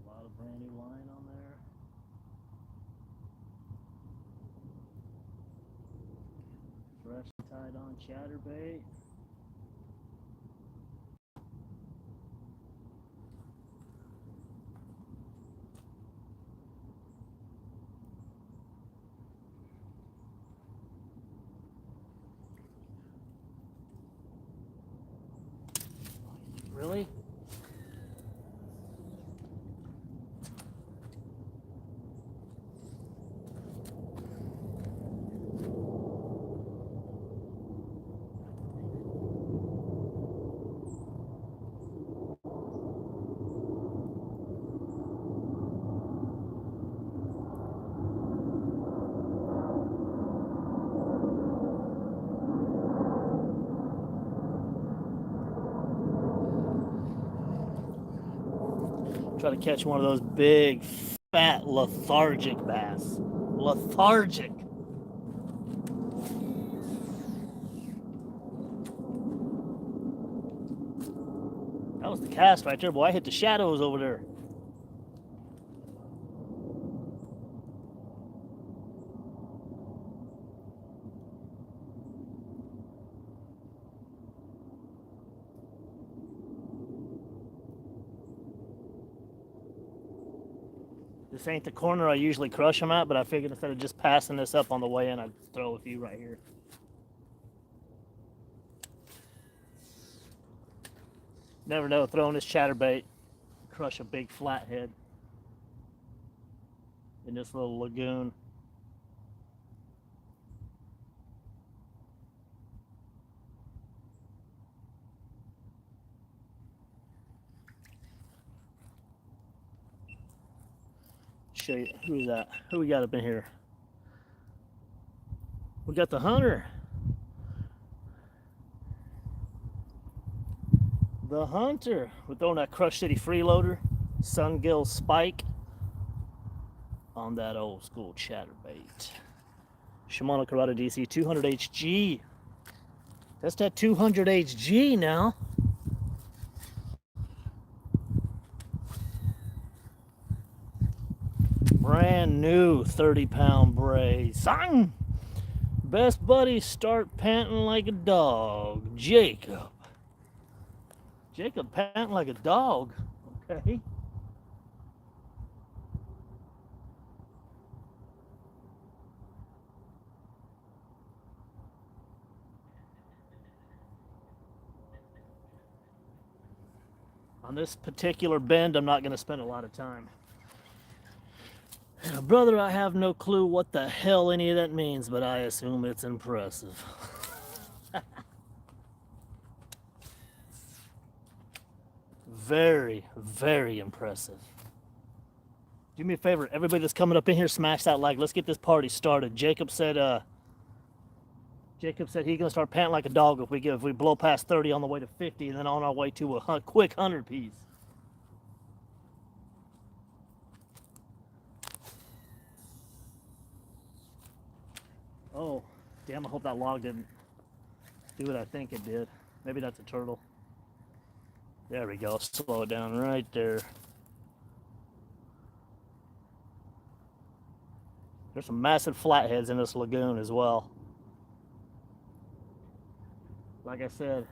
a lot of brand new line on there. Fresh tied on chatterbait. Really? Try to catch one of those big, fat, lethargic bass. Lethargic. That was the cast right there, boy. I hit the shadows over there. This ain't the corner I usually crush them at, but I figured instead of just passing this up on the way in, I'd throw a few right here. Never know, throwing this chatterbait, crush a big flathead in this little lagoon. Show you who's that. Who we got up in here? We got the hunter. The hunter. We're throwing that Crush City freeloader, Sungill Spike on that old school chatterbait. Shimano Corrado DC 200 HG. That's that 200 HG now. Brand new 30-pound brace. Sang! Best buddy start panting like a dog. Jacob. Jacob panting like a dog. Okay. On this particular bend, I'm not going to spend a lot of time. Brother, I have no clue what the hell any of that means, but I assume it's impressive. Very, very impressive. Do me a favor, everybody that's coming up in here, smash that like. Let's get this party started. Jacob said he's gonna start panting like a dog if we blow past 30 on the way to 50, and then on our way to a quick 100 piece. Oh, damn! I hope that log didn't do what I think it did. Maybe that's a turtle. There we go. Slow it down right there. There's some massive flatheads in this lagoon as well. Like I said,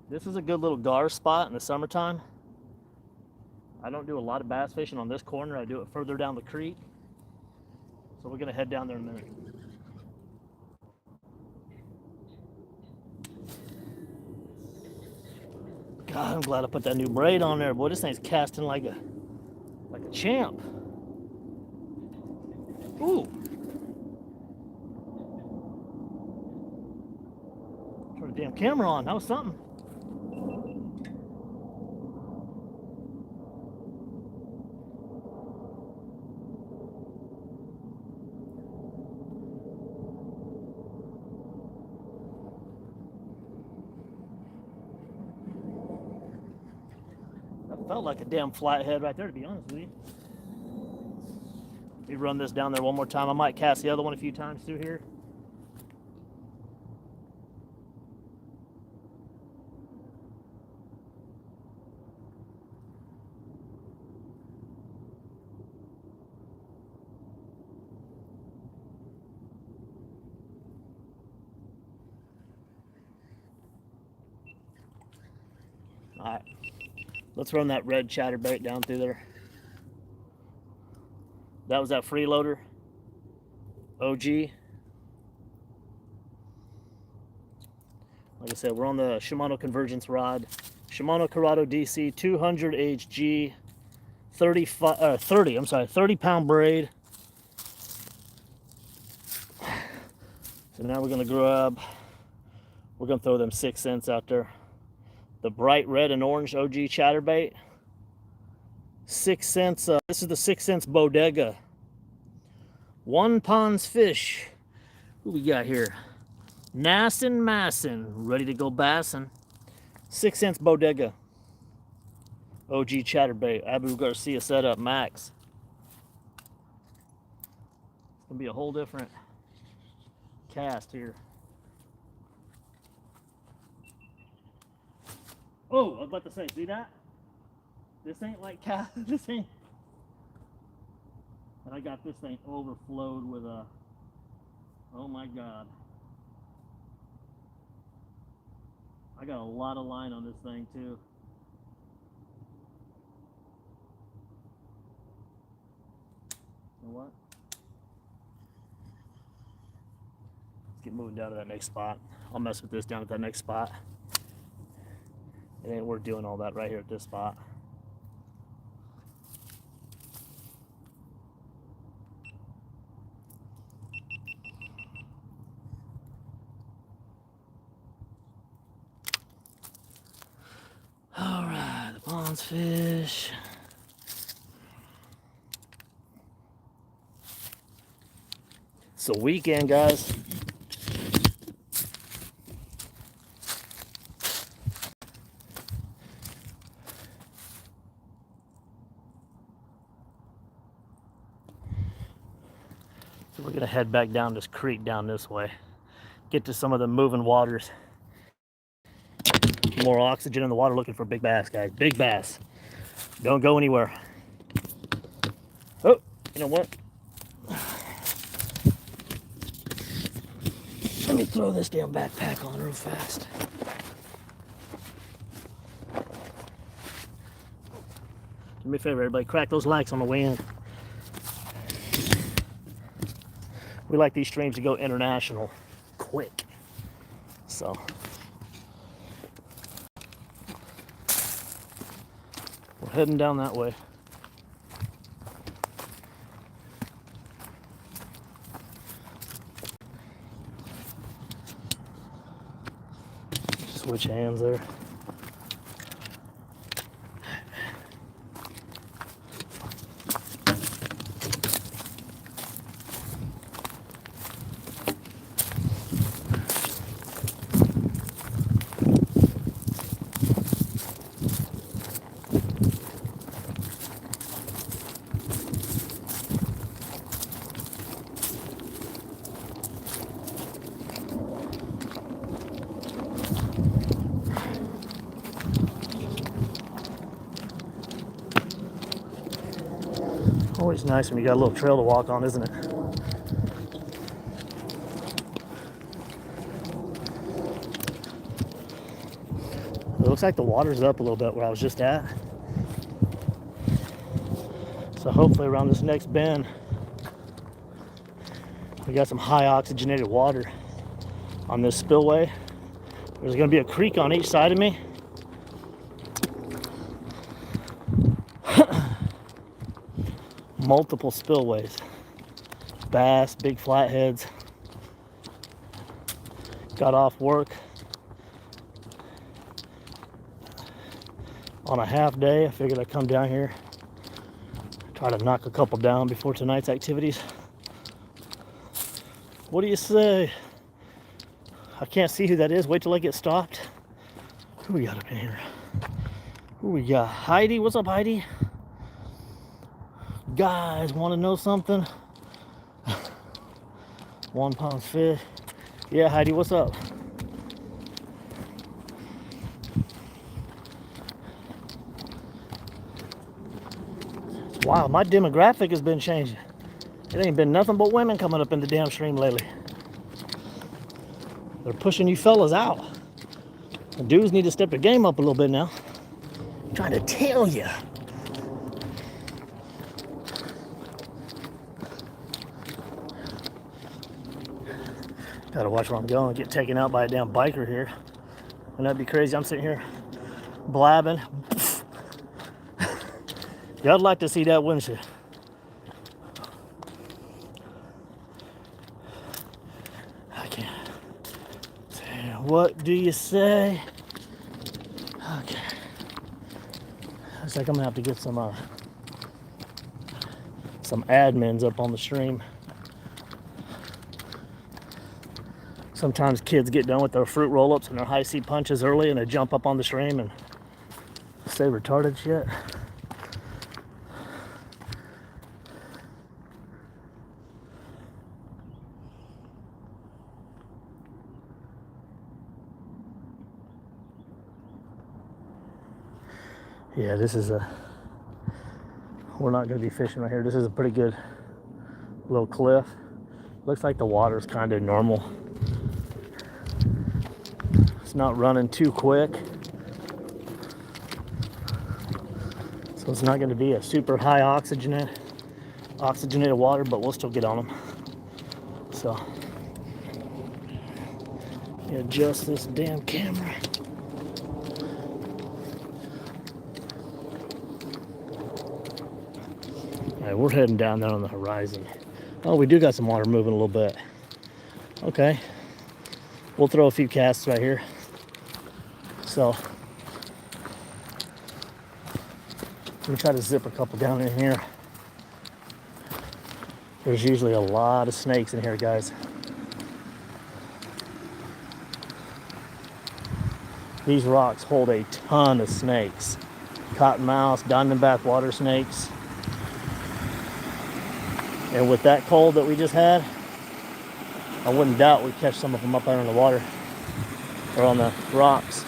this is a good little gar spot in the summertime. I don't do a lot of bass fishing on this corner. I do it further down the creek. So we're gonna head down there in a minute. God, I'm glad I put that new braid on there. Boy, this thing's casting like a champ. Ooh. Turn the damn camera on. That was something. That felt like a damn flathead right there, to be honest with you. We run this down there one more time. I might cast the other one a few times through here. Alright, let's run that red chatterbait down through there. That was that freeloader OG. Like I said, we're on the Shimano Convergence rod. Shimano Curado DC 200 HG 30 pound braid. So now we're gonna throw them 6 cents out there. The bright red and orange OG chatterbait. 6 cents, this is the 6 cents bodega. One Ponds Fish. Who we got here? Nassin Massin, ready to go bassin'. 6 cents bodega. OG chatterbait, Abu Garcia setup, max. It's gonna be a whole different cast here. Oh, I was about to say, see that? This ain't like cast, this ain't. And I got this thing overflowed with a, oh my God. I got a lot of line on this thing too. You know what? Let's get moving down to that next spot. I'll mess with this down at that next spot. It ain't worth doing all that right here at this spot. All right, the Ponds fish. It's a weekend, guys. So we're gonna head back down this creek down this way. Get to some of the moving waters. More oxygen in the water, looking for big bass, guys. Big bass. Don't go anywhere. Oh, you know what? Let me throw this damn backpack on real fast. Do me a favor, everybody. Crack those likes on the way in. We like these streams to go international quick. So. We're heading down that way. Switch hands there. Always nice when you got a little trail to walk on, isn't it? It looks like the water's up a little bit where I was just at. So hopefully around this next bend, we got some high oxygenated water on this spillway. There's gonna be a creek on each side of me. Multiple spillways. Bass, big flatheads. Got off work on a half day. I figured I'd come down here, try to knock a couple down before tonight's activities. What do you say? I can't see who that is. Wait till I get stopped. Who we got up in here? Who we got? Heidi. What's up, Heidi? Guys, want to know something? One Ponds fish. Yeah, Heidi, what's up? Wow, my demographic has been changing. It ain't been nothing but women coming up in the damn stream lately. They're pushing you fellas out. The dudes need to step their game up a little bit now. Trying to tell you. Gotta watch where I'm going. Get taken out by a damn biker here. Wouldn't that be crazy? I'm sitting here blabbing. Y'all like to see that, wouldn't you? I can't. What do you say? Okay. Looks like I'm gonna have to get some admins up on the stream. Sometimes kids get done with their fruit roll-ups and their high C punches early and they jump up on the stream and say retarded shit. Yeah, this is we're not going to be fishing right here. This is a pretty good little cliff. Looks like the water's kind of normal. It's not running too quick. So it's not going to be a super high oxygenated water, but we'll still get on them. So, adjust this damn camera. Alright, we're heading down there on the horizon. Oh, we do got some water moving a little bit. Okay. We'll throw a few casts right here. So, let me try to zip a couple down in here. There's usually a lot of snakes in here, guys. These rocks hold a ton of snakes. Cottonmouths, diamondback water snakes. And with that cold that we just had, I wouldn't doubt we'd catch some of them up there in the water or on the rocks.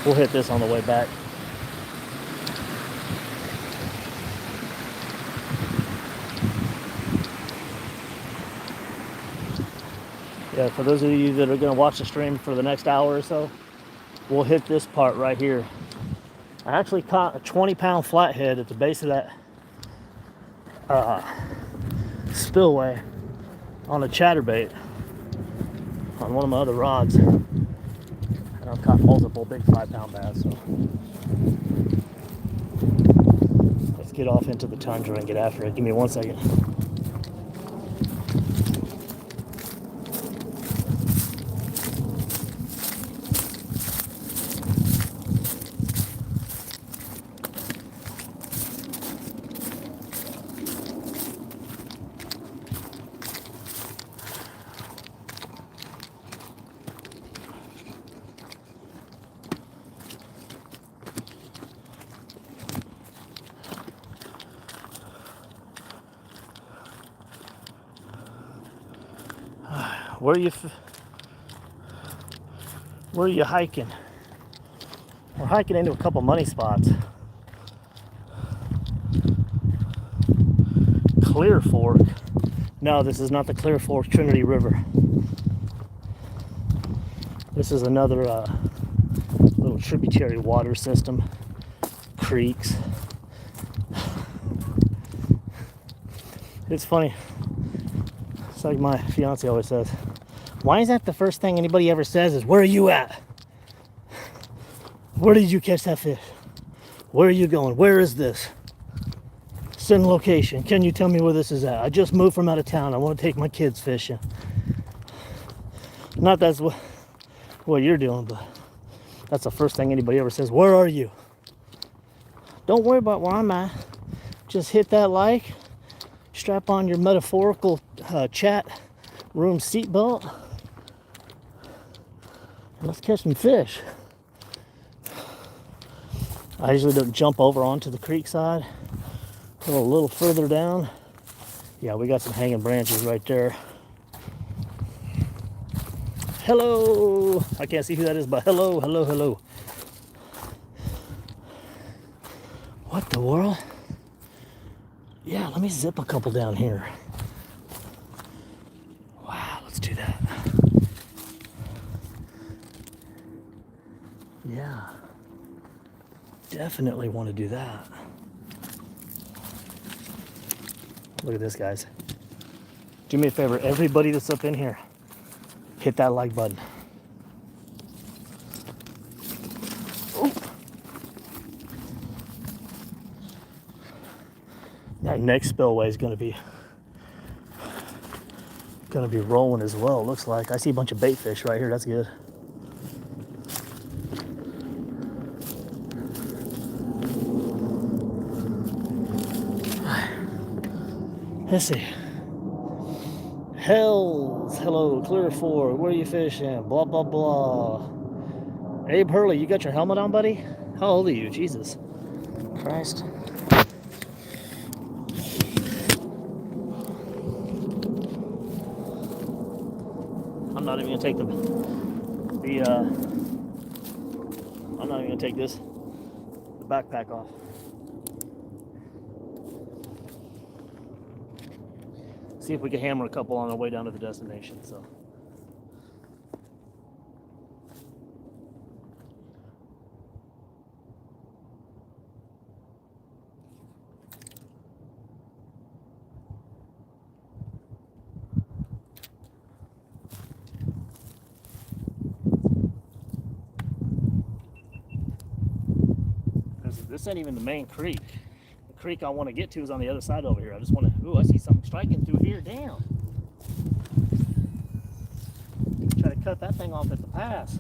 We'll hit this on the way back. Yeah, for those of you that are going to watch the stream for the next hour or so, we'll hit this part right here. I actually caught a 20-pound flathead at the base of that spillway on a chatterbait on one of my other rods. And I've caught multiple big 5-pound bass. So let's get off into the tundra and get after it. Give me 1 second. Where are you hiking? We're hiking into a couple money spots. Clear Fork. No, this is not the Clear Fork Trinity River. This is another little tributary water system. Creeks. It's funny. It's like my fiance always says. Why is that the first thing anybody ever says is, where are you at? Where did you catch that fish? Where are you going? Where is this? Send location. Can you tell me where this is at? I just moved from out of town. I want to take my kids fishing. Not that's what you're doing, but that's the first thing anybody ever says. Where are you? Don't worry about where I'm at. Just hit that like. Strap on your metaphorical chat room seatbelt. Let's catch some fish. I usually don't jump over onto the creek side. Go a little further down. Yeah, we got some hanging branches right there. Hello! I can't see who that is, but hello, hello, hello. What the world? Yeah, let me zip a couple down here. Wow, let's do that. Definitely want to do that. Look at this, guys. Do me a favor, everybody that's up in here, hit that like button. Ooh. That next spillway is gonna be rolling as well. Looks like I see a bunch of bait fish right here. That's good. Let's see. Hells, hello, clear 4. Where are you fishing? Blah blah blah. Abe Hurley, you got your helmet on, buddy? How old are you? Jesus Christ. I'm not even gonna take I'm not even gonna take the backpack off. See if we can hammer a couple on our way down to the destination. So. This ain't even the main creek. The creek I want to get to is on the other side over here. I just want to, ooh, I see something striking through here. Damn. Try to cut that thing off at the pass.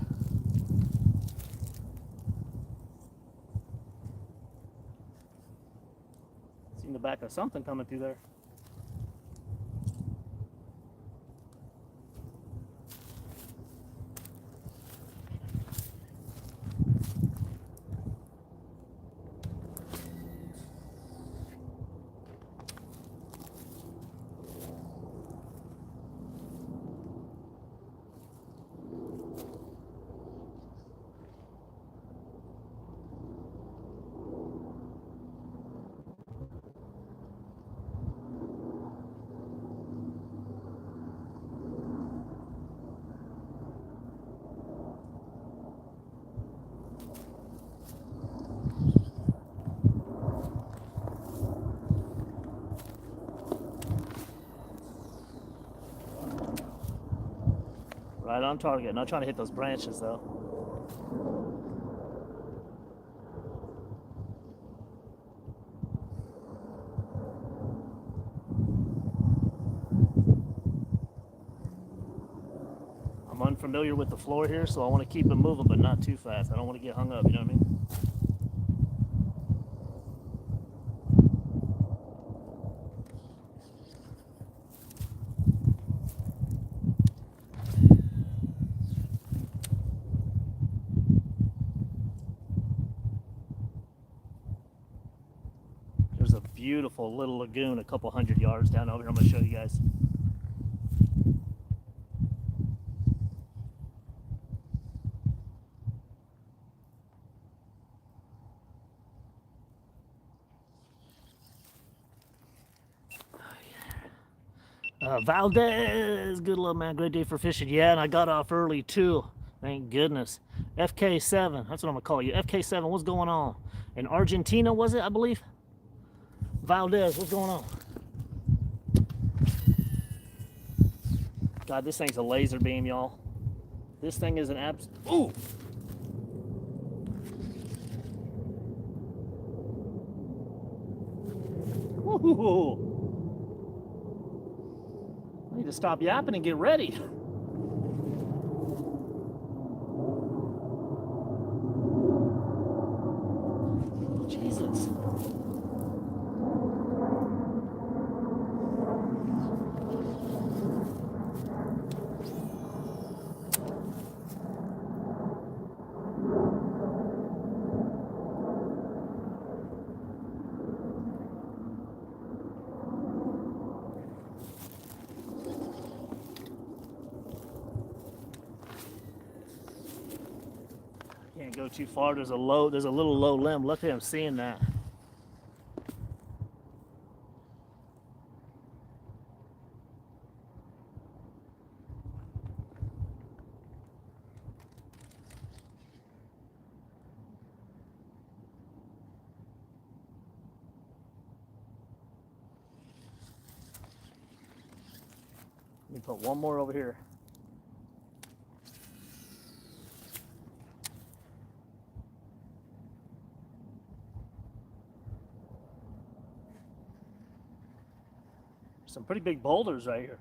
Seen the back of something coming through there. Right on target. Not trying to hit those branches though. I'm unfamiliar with the floor here, so I want to keep it moving, but not too fast. I don't want to get hung up, you know what I mean? There's a beautiful little lagoon a couple 100 yards down over here. I'm going to show you guys. Valdez, good luck, man. Great day for fishing. Yeah, and I got off early too. Thank goodness. FK7, that's what I'm gonna call you. FK7, what's going on? In Argentina, was it? I believe. Valdez, what's going on? God, this thing's a laser beam, y'all. This thing is an abs. Ooh. Ooh. I need to stop yapping and get ready. Jesus. Can't go too far. There's a little low limb. Luckily I'm seeing that. me put one more over here. Some pretty big boulders right here.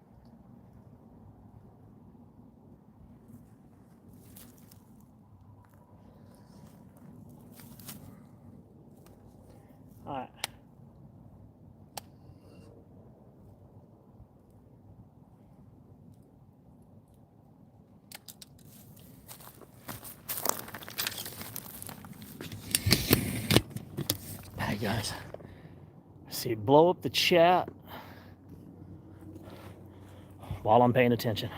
All right. Hey guys, see, blow up the chat while I'm paying attention.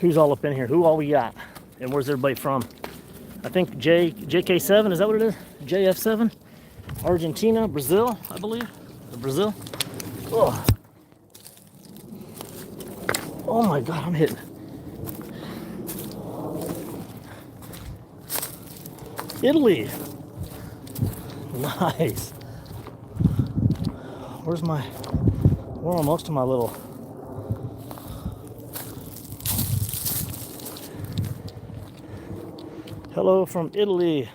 Who's all up in here? Who all we got? And where's everybody from? I think JK7, is that what it is? JF7? Argentina, Brazil, I believe. Brazil. Oh. Oh my God, I'm hitting. Italy. Nice. Where are most of my little... Hello from Italy.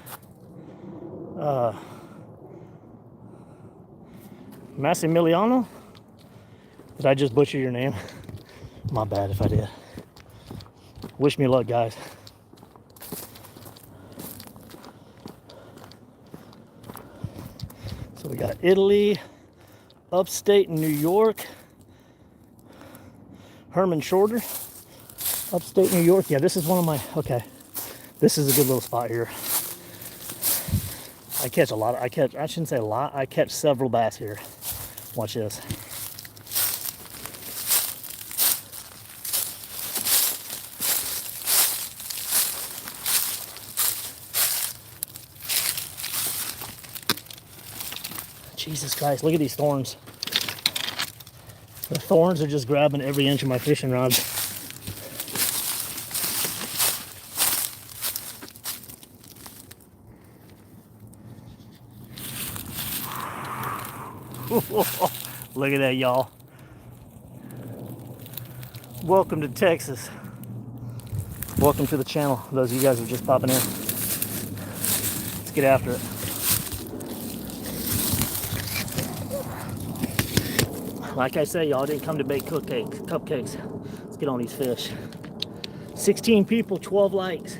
Massimiliano? Did I just butcher your name? My bad if I did. Wish me luck, guys. So we got Italy, upstate New York, Herman Shorter, upstate New York. Yeah, this is one of my, okay. This is a good little spot here. I catch a lot, I shouldn't say a lot, I catch several bass here. Watch this. Jesus Christ, look at these thorns. The thorns are just grabbing every inch of my fishing rod. Look at that, y'all. Welcome to Texas. Welcome to the channel, those of you guys who are just popping in. Let's get after it. Like I say, y'all, didn't come to bake cupcakes. Let's get on these fish. 16 people, 12 likes.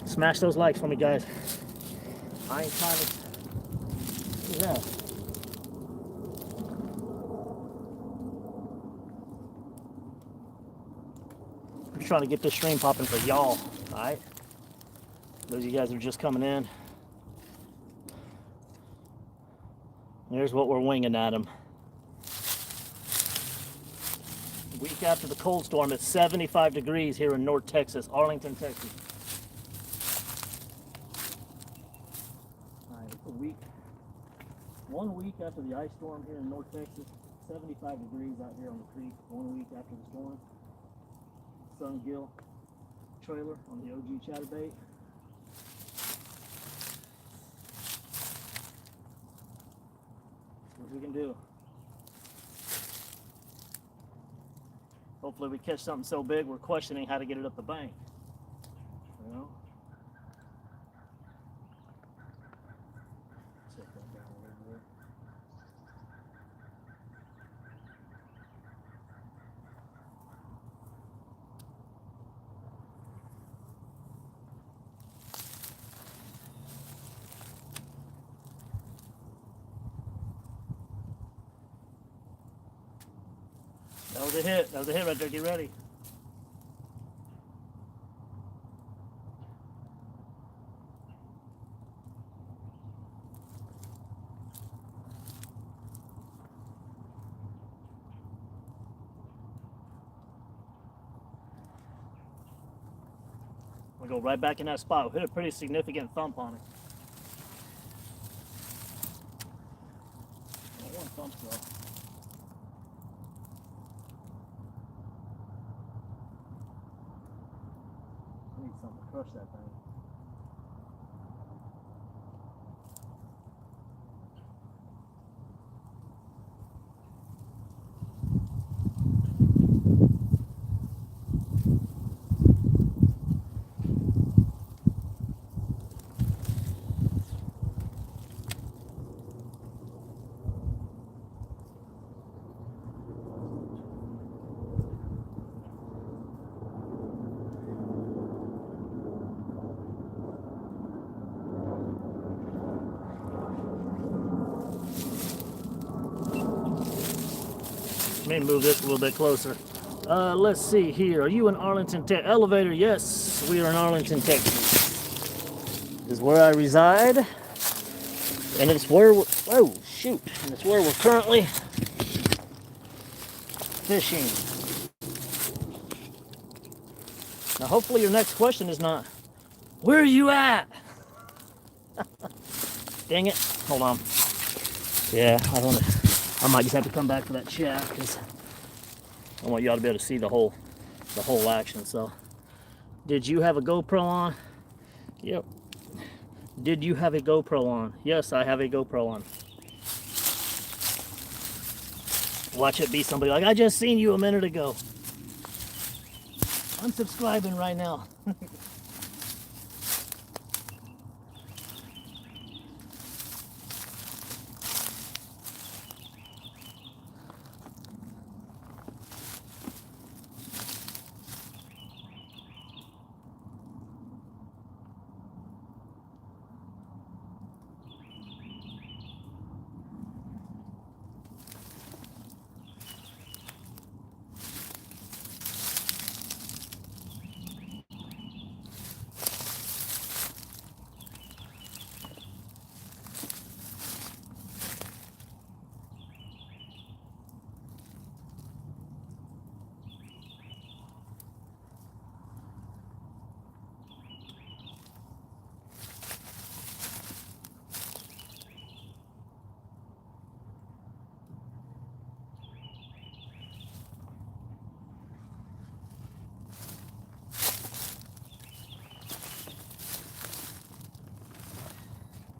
Smash those likes for me, guys. I ain't trying to... Look at that. I'm trying to get this stream popping for y'all, alright? Those of you guys who are just coming in. Here's what we're winging at them. Week after the cold storm, it's 75 degrees here in North Texas, Arlington, Texas. Alright, it's a week. 1 week after the ice storm here in North Texas, 75 degrees out here on the creek. 1 week after the storm. Sun gill trailer on the OG chatterbait. What we can do. Hopefully we catch something so big we're questioning how to get it up the bank. You know? Check that down a little bit. That was a hit. That was a hit right there. Get ready. We'll go right back in that spot. We hit a pretty significant thump on it. One thump though. I need something to crush that thing. Let me move this a little bit closer. Let's see here. Are you in Arlington, Texas? Elevator, yes. We are in Arlington, Texas. This is where I reside. And it's where we're, oh, shoot. And it's where we're currently fishing. Now, hopefully your next question is not, where are you at? Dang it. Hold on. Yeah, I might just have to come back to that chat because I want y'all to be able to see the whole action. So, did you have a GoPro on? Yep. Did you have a GoPro on? Yes, I have a GoPro on. Watch it be somebody like, I just seen you a minute ago. I'm subscribing right now.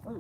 Oh.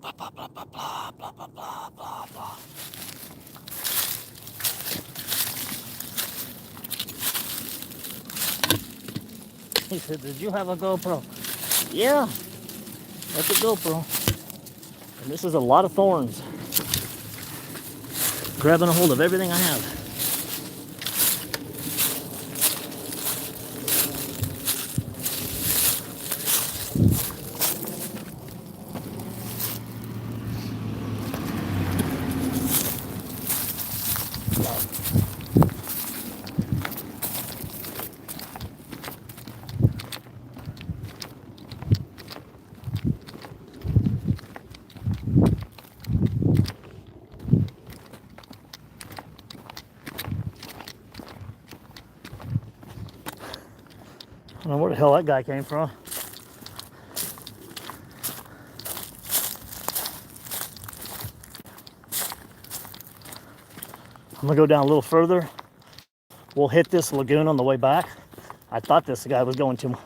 Blah, blah, blah, blah, blah, blah, blah, blah, blah. He said, did you have a GoPro? Yeah, that's a GoPro. And this is a lot of thorns. Grabbing a hold of everything I have. I don't know where the hell that guy came from. I'm gonna go down a little further. We'll hit this lagoon on the way back. I thought this guy was going to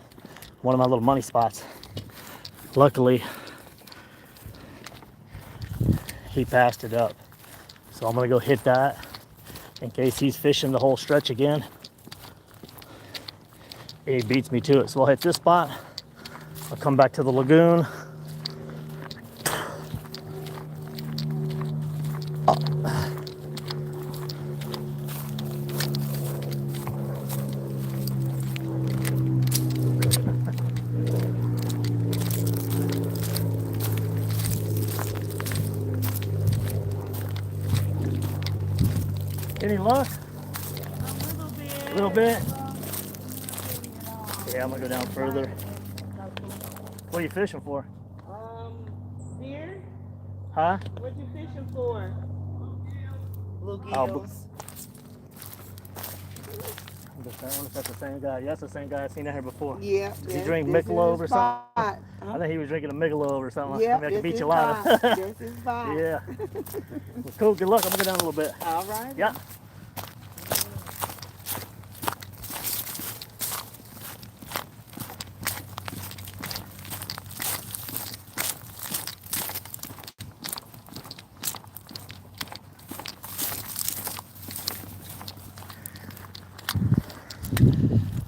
one of my little money spots. Luckily, he passed it up. So I'm gonna go hit that in case he's fishing the whole stretch again. He beats me to it. So I'll hit this spot. I'll come back to the lagoon. Any luck? A little bit. Yeah, I'm gonna go down further. What are you fishing for? Deer? Huh? What you fishing for? Bluegills. I wonder if that's the same guy. Yeah, that's the same guy I've seen out here before. Yeah. Does he drink Michelob or something? Huh? I think he was drinking a Michelob or something. Yeah, I mean, I can beat you a lot. This is fine. Yeah. Well, cool. Good luck. I'm gonna go down a little bit. All right. Yeah.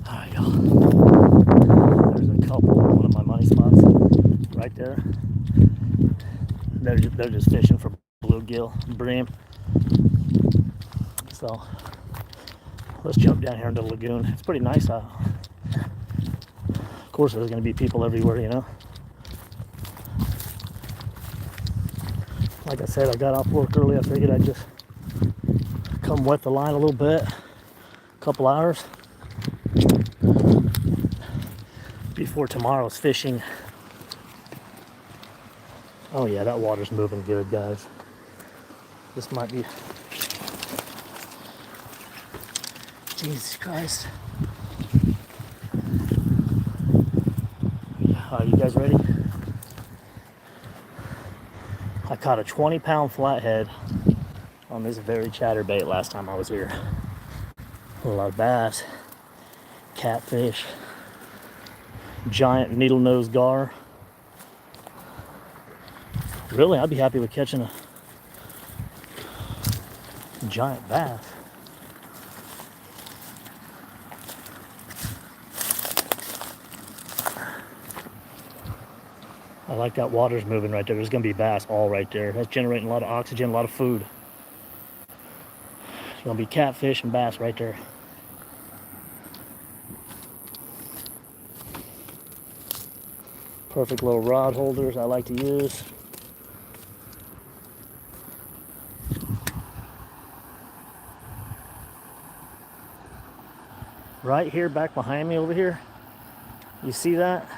Alright, y'all. There's a couple, one of my money spots right there. They're just fishing for bluegill, bream. So let's jump down here into the lagoon. It's pretty nice out. Of course, there's going to be people everywhere, you know. Like I said, I got off work early. I figured I'd just come wet the line a little bit, a couple hours before tomorrow's fishing. Oh yeah, that water's moving good, guys. This might be... Jesus Christ. Are you guys ready? I caught a 20-pound flathead on this very chatterbait last time I was here. A lot of bass, catfish, giant needle-nosed gar. Really, I'd be happy with catching a giant bass. I like that water's moving right there. There's gonna be bass all right there. That's generating a lot of oxygen, a lot of food. There's gonna be catfish and bass right there. Perfect little rod holders I like to use. Right here, back behind me over here, you see that?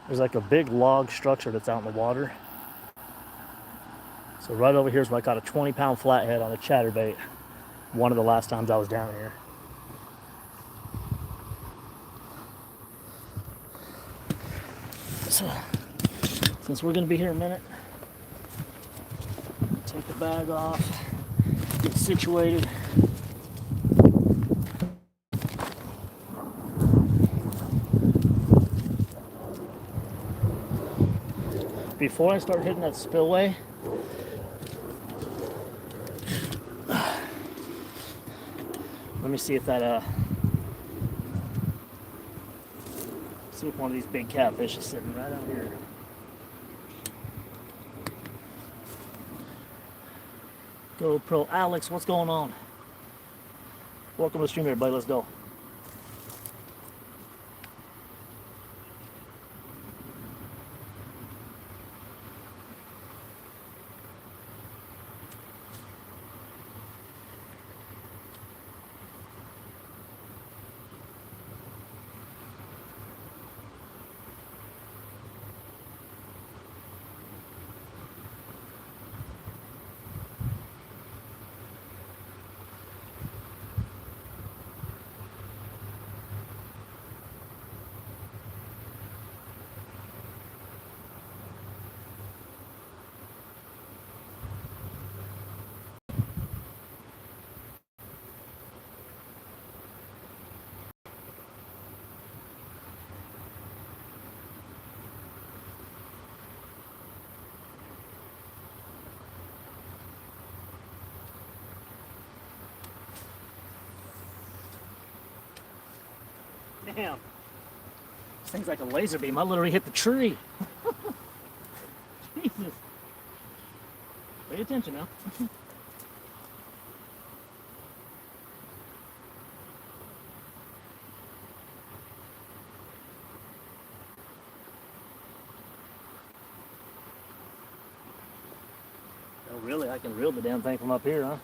There's like a big log structure that's out in the water. So right over here is where I caught a 20-pound flathead on a chatterbait. One of the last times I was down here. So, since we're gonna be here a minute, take the bag off, get situated. Before I start hitting that spillway, let me see if that see if one of these big catfish is sitting right out here. GoPro Alex, what's going on? Welcome to the stream, everybody. Let's go. Damn. This thing's like a laser beam. I literally hit the tree. Jesus. Pay attention now. Oh, really? I can reel the damn thing from up here, huh?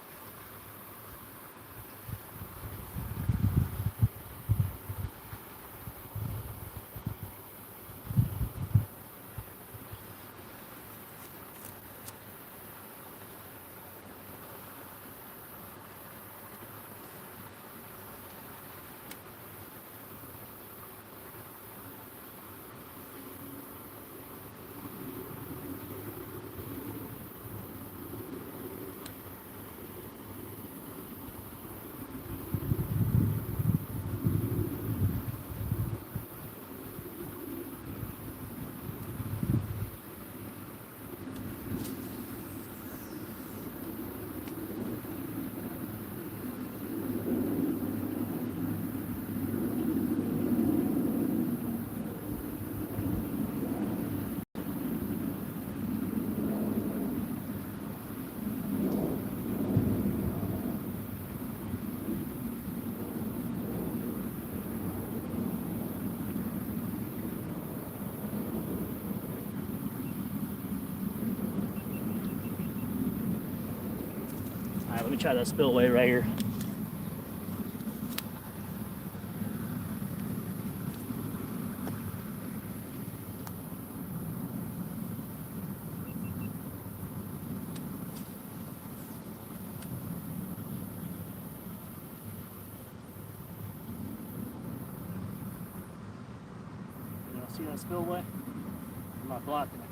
Alright, let me try that spillway right here. You don't see that spillway? I'm not blocking it.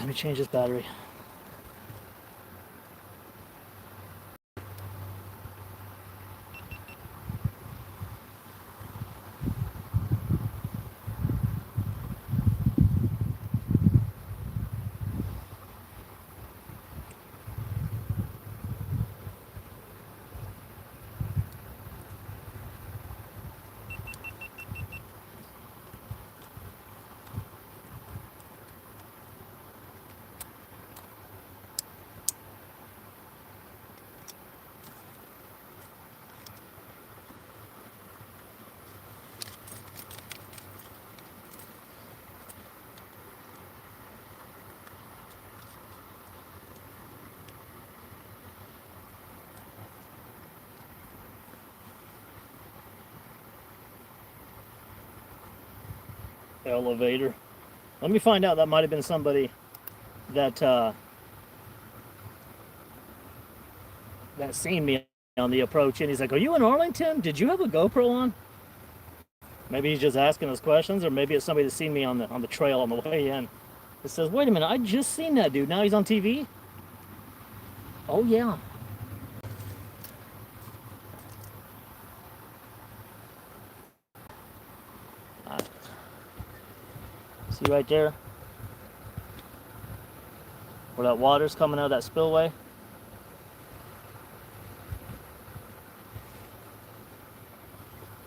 Let me change this battery. Elevator. Let me find out. That might have been somebody that that seen me on the approach, and he's like, "Are you in Arlington? Did you have a GoPro on?" Maybe he's just asking us questions, or maybe it's somebody that's seen me on the trail on the way in. It says, "Wait a minute, I just seen that dude. Now he's on TV." Oh yeah. See right there, where that water's coming out of that spillway.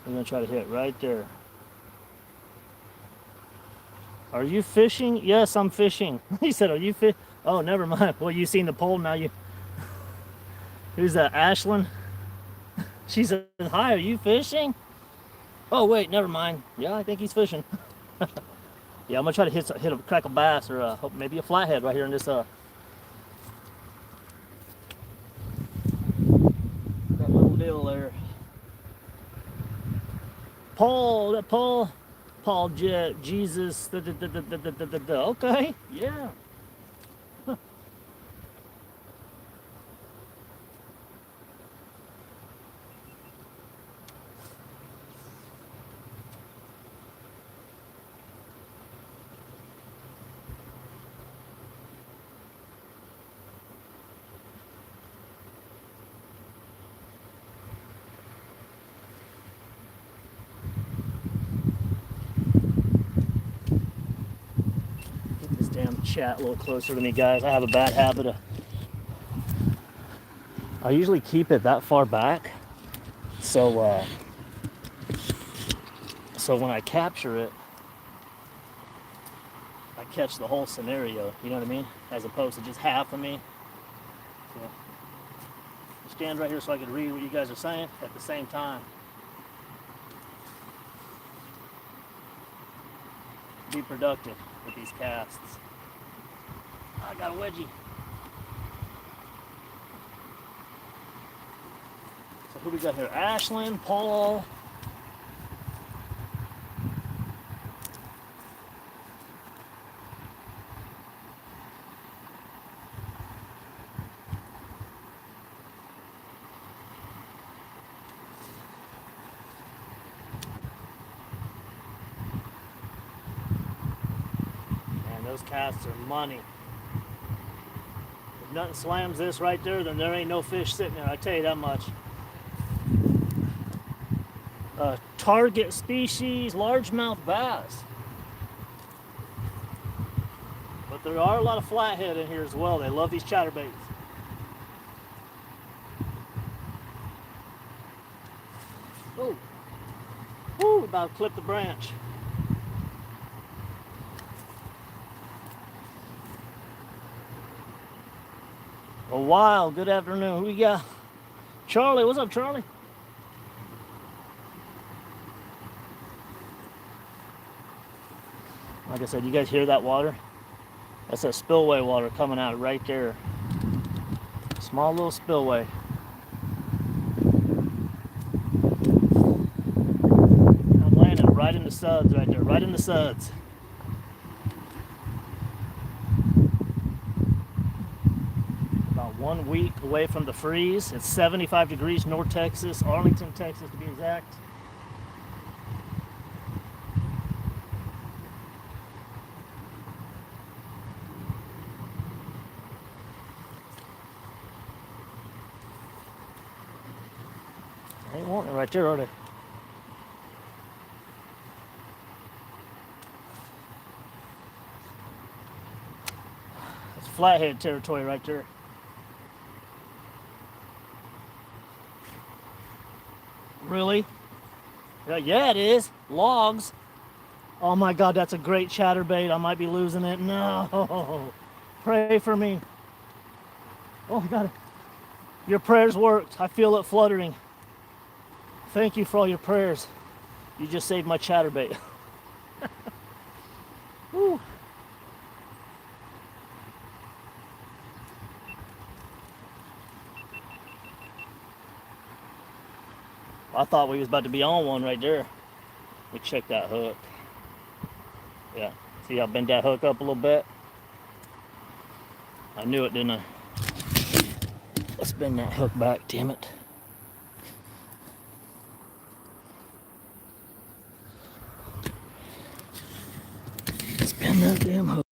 I'm gonna try to hit right there. Are you fishing? Yes, I'm fishing. He said, "Are you fish?" Oh, never mind. Well, you seen the pole now. You. Who's that? Ashlyn. She said, "Hi, are you fishing?" Oh wait, never mind. Yeah, I think he's fishing. Yeah, I'm gonna try to hit a crackle bass or maybe a flathead right here in this that little deal there. Pole, that pole. Paul Jesus. Okay, yeah. Get this damn chat a little closer to me, guys. I have a bad habit of. I usually keep it that far back, so so when I capture it, I catch the whole scenario. You know what I mean? As opposed to just half of me. So, stand right here so I can read what you guys are saying at the same time. Be productive with these casts. I got a wedgie. So who we got here? Ashlyn, Paul. Man, those casts are money. If nothing slams this right there, then there ain't no fish sitting there. I tell you that much. Target species, largemouth bass. But there are a lot of flathead in here as well. They love these chatterbaits. Oh, woo! About to clip the branch. A while. Good afternoon. Who we got? Charlie. What's up, Charlie? Like I said, you guys hear that water? That's that spillway water coming out right there. Small little spillway. I'm landing right in the suds right there, right in the suds. About 1 week away from the freeze. It's 75 degrees North Texas, Arlington, Texas to be exact. They ain't wanting it right there, are they? It's flathead territory right there. Really? Yeah, it is. Logs. Oh my God, that's a great chatterbait. I might be losing it. No. Pray for me. Oh my God. Your prayers worked. I feel it fluttering. Thank you for all your prayers. You just saved my chatterbait. Woo. I thought we was about to be on one right there. We check that hook. Yeah. See how I bent that hook up a little bit? I knew it, didn't I? Let's bend that hook back, damn it. Let's bend that damn hook.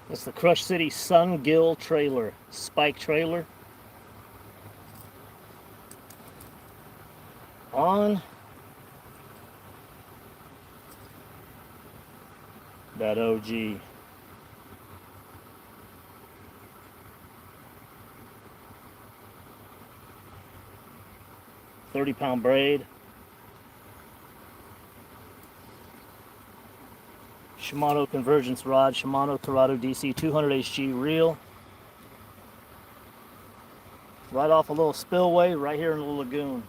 It's the Crush City Sun Gill trailer, spike trailer. On that OG. £30 braid. Shimano convergence rod, Shimano Corrado DC 200 HG reel. Right off a little spillway right here in the lagoon.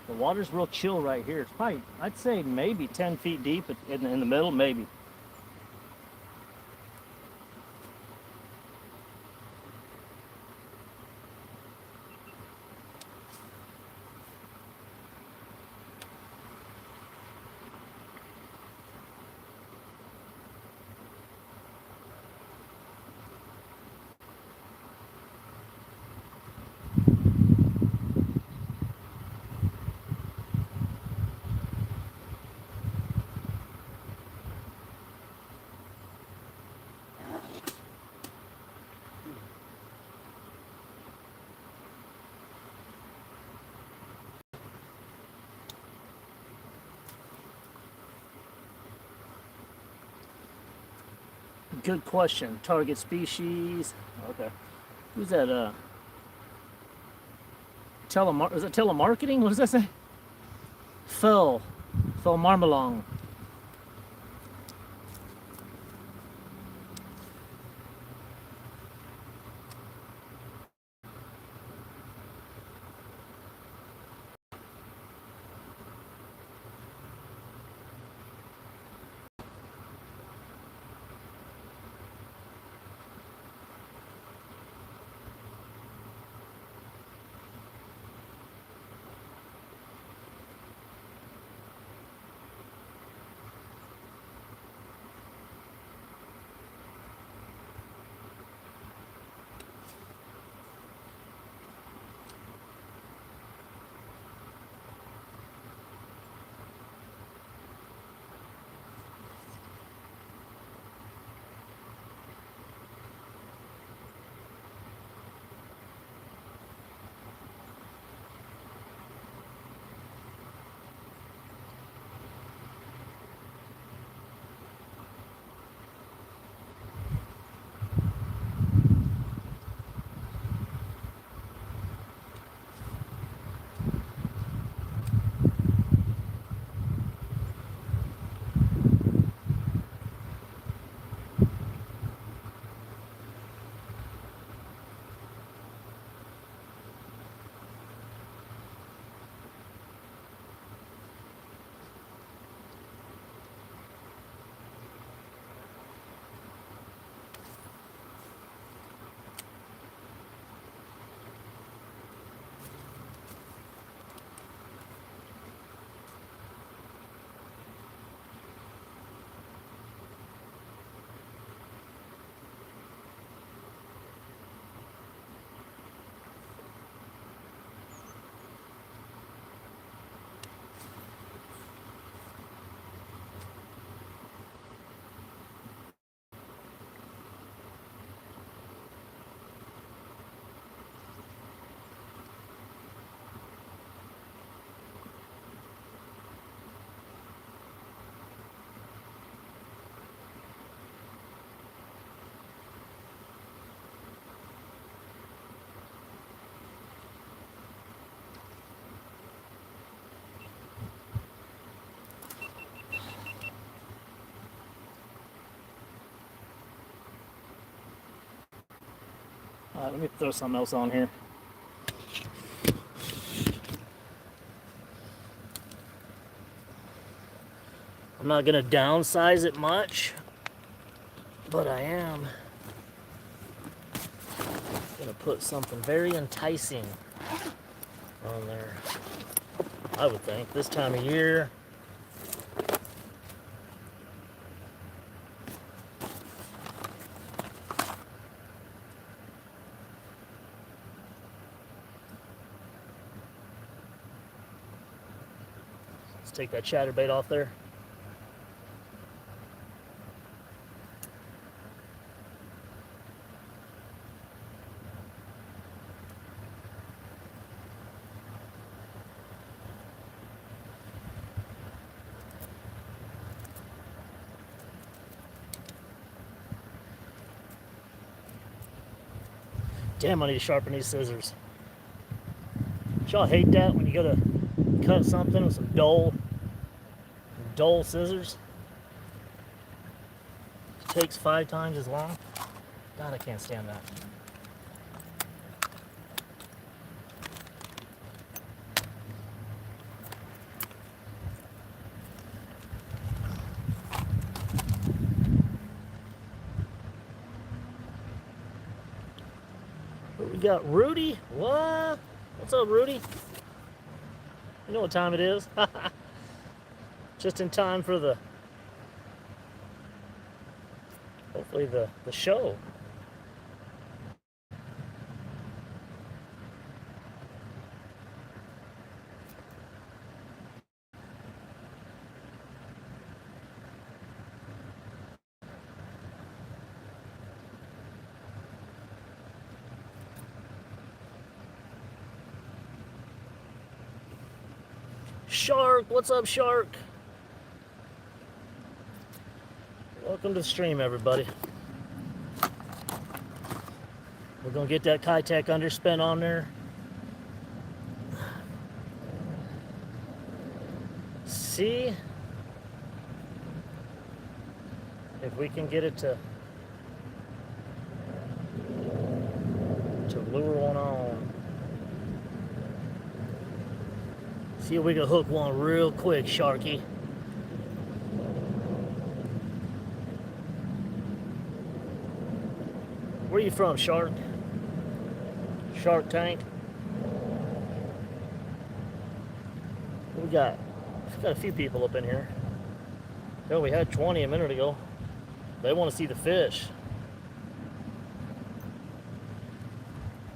The water's real chill right here. It's probably, I'd say maybe 10 feet deep in the middle, maybe. Good question. Target species. Okay. Who's that? Is it telemarketing? What does that say? Phil Marmalong. Let me throw something else on here. I'm not gonna downsize it much, but I am gonna put something very enticing on there. I would think this time of year. Let's take that chatterbait off there. Damn, I need to sharpen these scissors. Y'all hate that when you go to cut something with some dull scissors? It takes 5 times as long. God, I can't stand that. But we got Rudy. What? What's up, Rudy? You know what time it is? Just in time for the, hopefully the show. Shark, what's up, Shark? Welcome to the stream, everybody. We're gonna get that Kitech underspin on there. See if we can get it to lure one on. See if we can hook one real quick, Sharky. Where are you from, Shark? Shark Tank? We got a few people up in here. Oh, we had 20 a minute ago. They want to see the fish.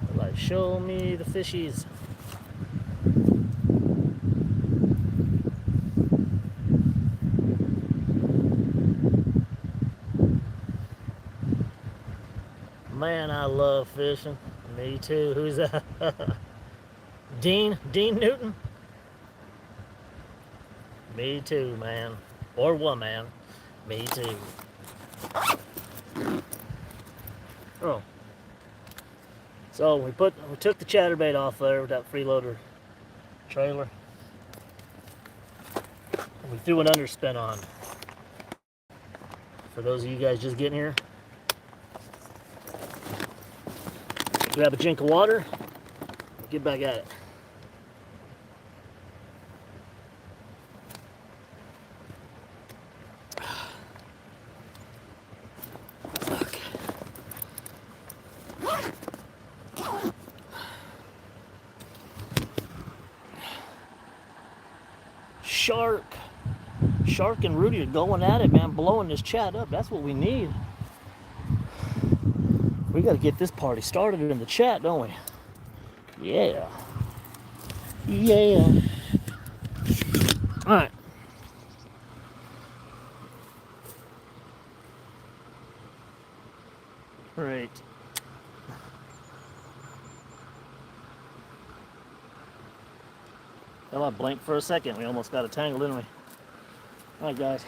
They're like, show me the fishies. Man, I love fishing. Me too. Who's that? Dean Newton? Me too, man. Or woman. Me too. Oh. So we took the chatterbait off there with that freeloader trailer. And we threw an underspin on. For those of you guys just getting here. Grab a drink of water. Get back at it. Shark and Rudy are going at it, man, blowing this chat up. That's what we need. We got to get this party started in the chat, don't we? Yeah. Yeah. All right. Great. Well, I blinked for a second. We almost got a tangle, didn't we? All right, guys.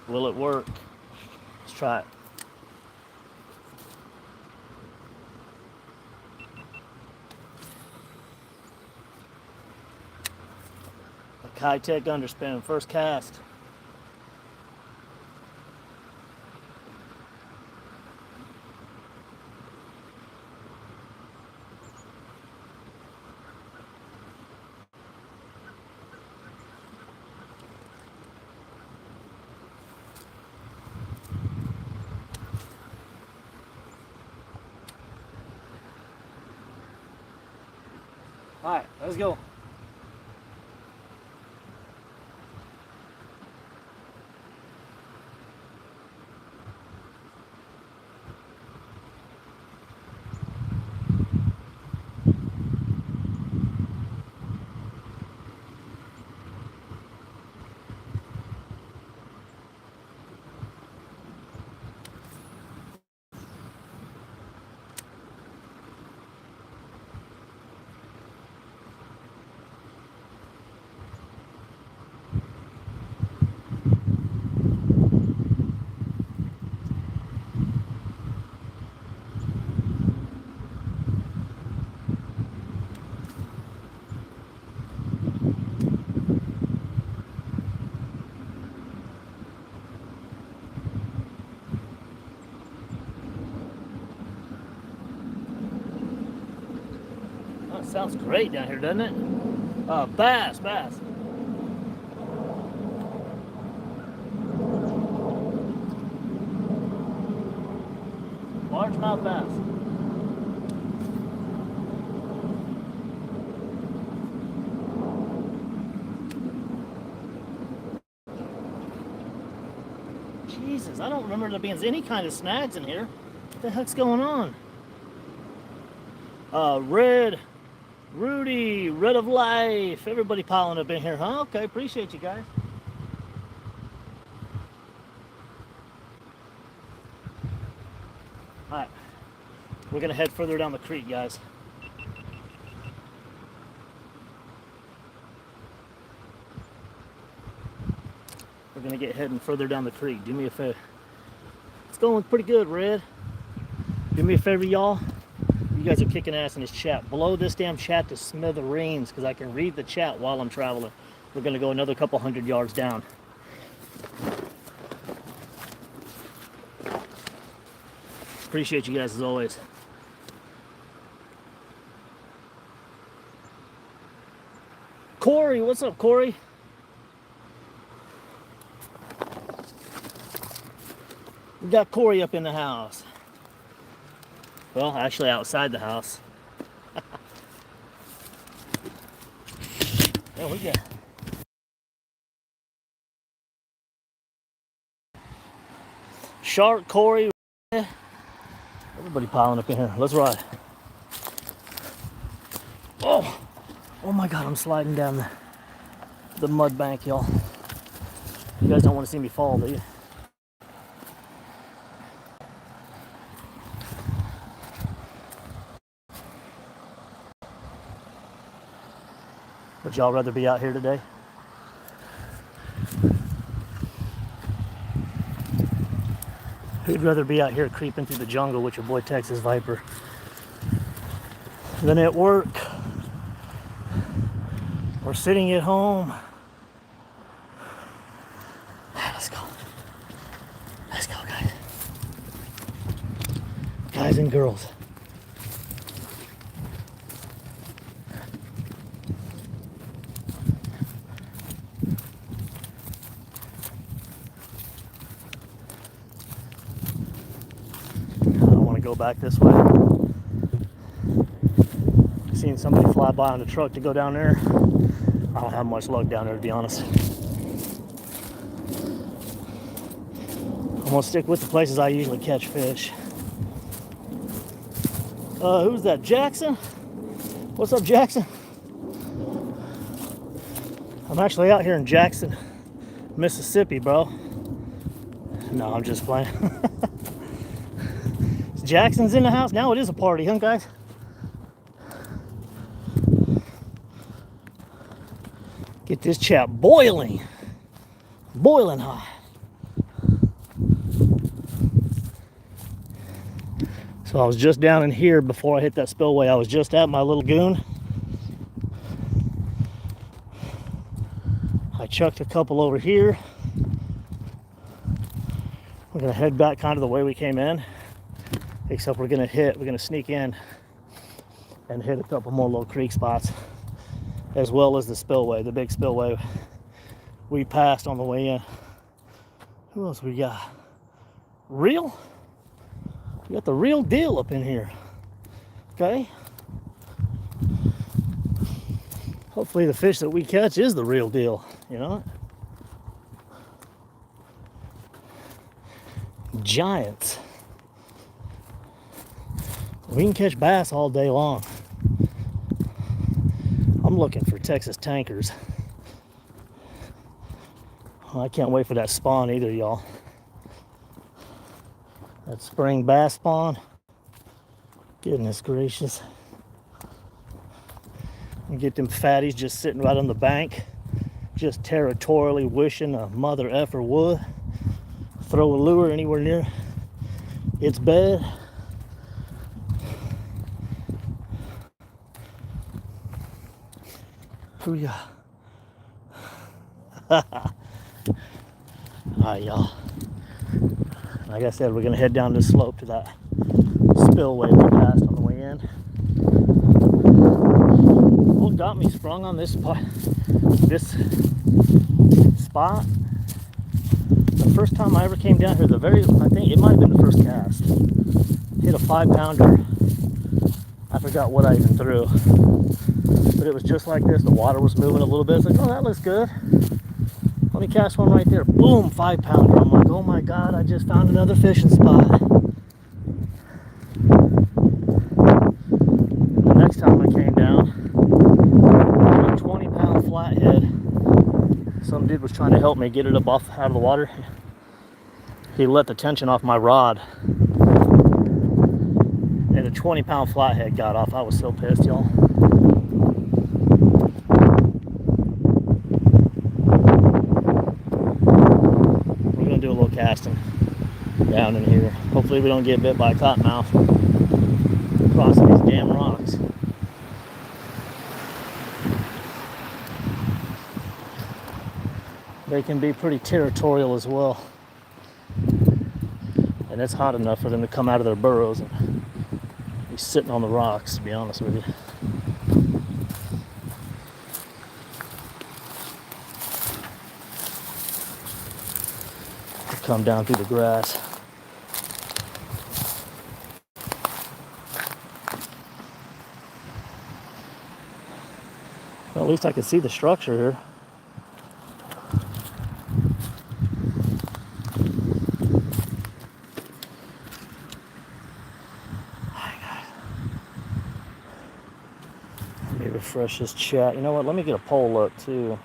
Will it work? Let's try it. A Kitech underspin, first cast. All right, let's go. Sounds great down here, doesn't it? Bass. Largemouth bass. Jesus, I don't remember there being any kind of snags in here. What the heck's going on? Red, Rudy, Red of Life. Everybody piling up in here, huh? Okay, appreciate you guys. All right, we're gonna head further down the creek, guys. We're gonna get heading further down the creek. Do me a favor. It's going pretty good, Red. Do me a favor, y'all. You guys are kicking ass in this chat. Blow this damn chat to smithereens because I can read the chat while I'm traveling. We're gonna go another couple 100 yards down. Appreciate you guys as always. Corey, what's up, Corey? We got Corey up in the house. Well, actually outside the house. There we go. Shark, Corey, everybody piling up in here. Let's ride. Oh my God, I'm sliding down the mud bank, y'all. You guys don't want to see me fall, do you? Would y'all rather be out here today? Who'd rather be out here creeping through the jungle with your boy TEXASVIPER than at work or sitting at home? Let's go. Let's go, guys. Guys and girls. Go back this way. Seen somebody fly by on the truck to go down there. I don't have much luck down there, to be honest. I'm gonna stick with the places I usually catch fish. Who's that? Jackson? What's up, Jackson? I'm actually out here in Jackson, Mississippi, bro. No, I'm just playing. Jackson's in the house. Now it is a party, huh, guys? Get this chat boiling. Boiling hot. So I was just down in here before I hit that spillway. I was just at my little lagoon. I chucked a couple over here. We're gonna head back kind of the way we came in. Except we're gonna sneak in and hit a couple more little creek spots, as well as the spillway, the big spillway we passed on the way in. Who else we got? Real? We got the real deal up in here. Okay. Hopefully the fish that we catch is the real deal, you know? Giants. We can catch bass all day long. I'm looking for Texas tankers. I can't wait for that spawn either, y'all. That spring bass spawn. Goodness gracious. And get them fatties just sitting right on the bank, just territorially wishing a mother effer would throw a lure anywhere near its bed. Who we got? Alright, y'all. Like I said, we're gonna head down this slope to that spillway we passed on the way in. got me sprung on this spot. The first time I ever came down here, I think it might have been the first cast. Hit a 5-pounder. I forgot what I even threw, but it was just like this. The water was moving a little bit. It's like, oh, that looks good. Let me cast one right there. Boom, 5-pounder. I'm like, oh my God, I just found another fishing spot. The next time I came down, a 20-pound flathead. Some dude was trying to help me get it up out of the water. He let the tension off my rod, and a 20-pound flathead got off. I was so pissed, y'all. We're gonna do a little casting down in here. Hopefully we don't get bit by a cottonmouth crossing these damn rocks. They can be pretty territorial as well. And it's hot enough for them to come out of their burrows and be sitting on the rocks, to be honest with you. They come down through the grass. Well, at least I can see the structure here. Let me refresh this chat. You know what? Let me get a poll up too.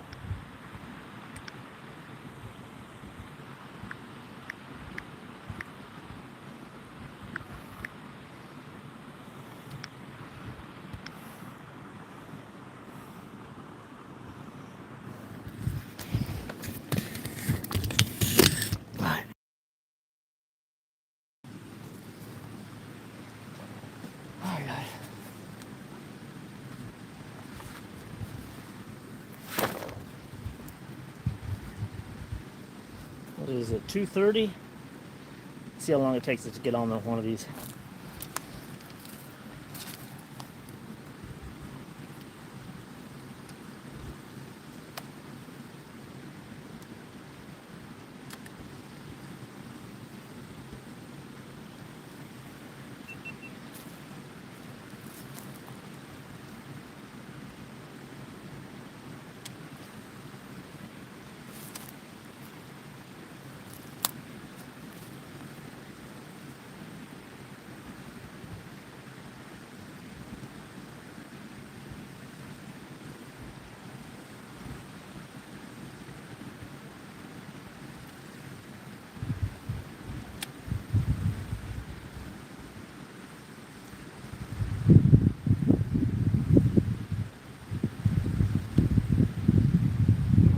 What is it, 2:30? See how long it takes us to get on one of these.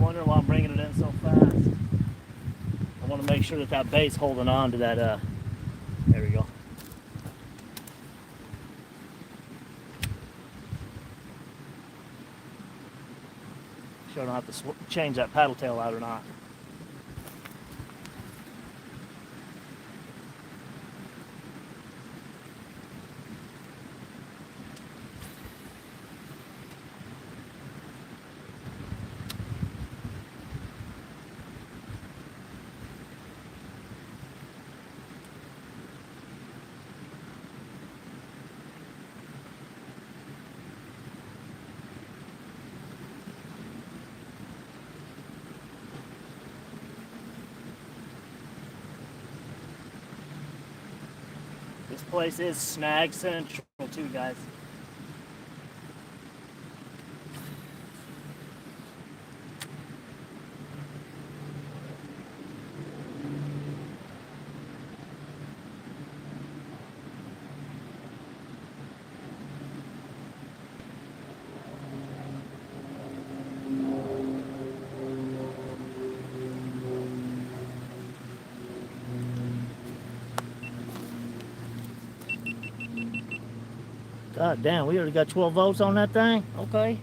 Wondering why I'm bringing it in so fast. I want to make sure that bait's holding on to that. There we go. Sure, I don't have to change that paddle tail out or not. This place is snag central too, guys. God damn, we already got 12 votes on that thing? Okay.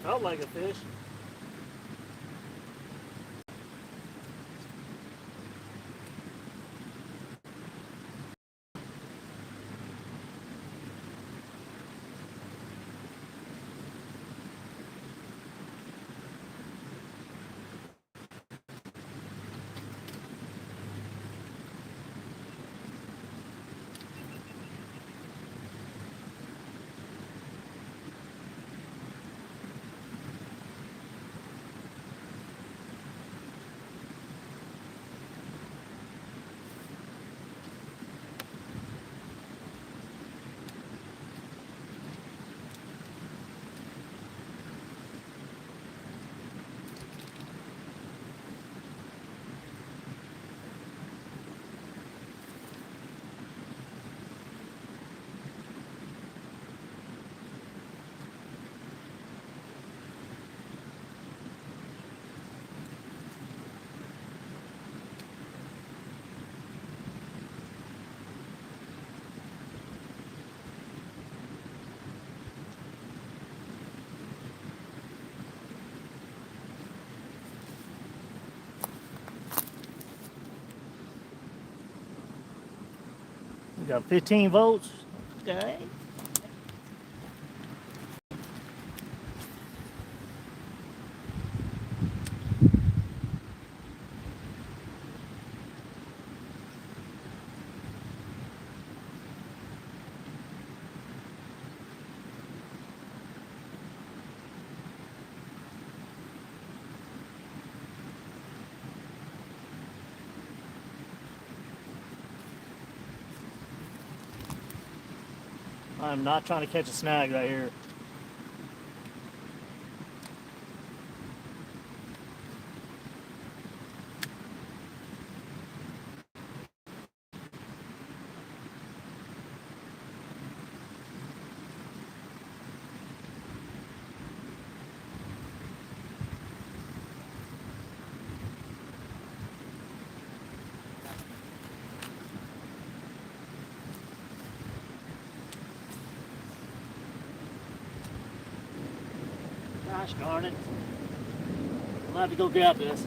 Felt like a fish. We got 15 volts. Okay. I'm not trying to catch a snag right here. Gosh darn it. I'll have to go grab this.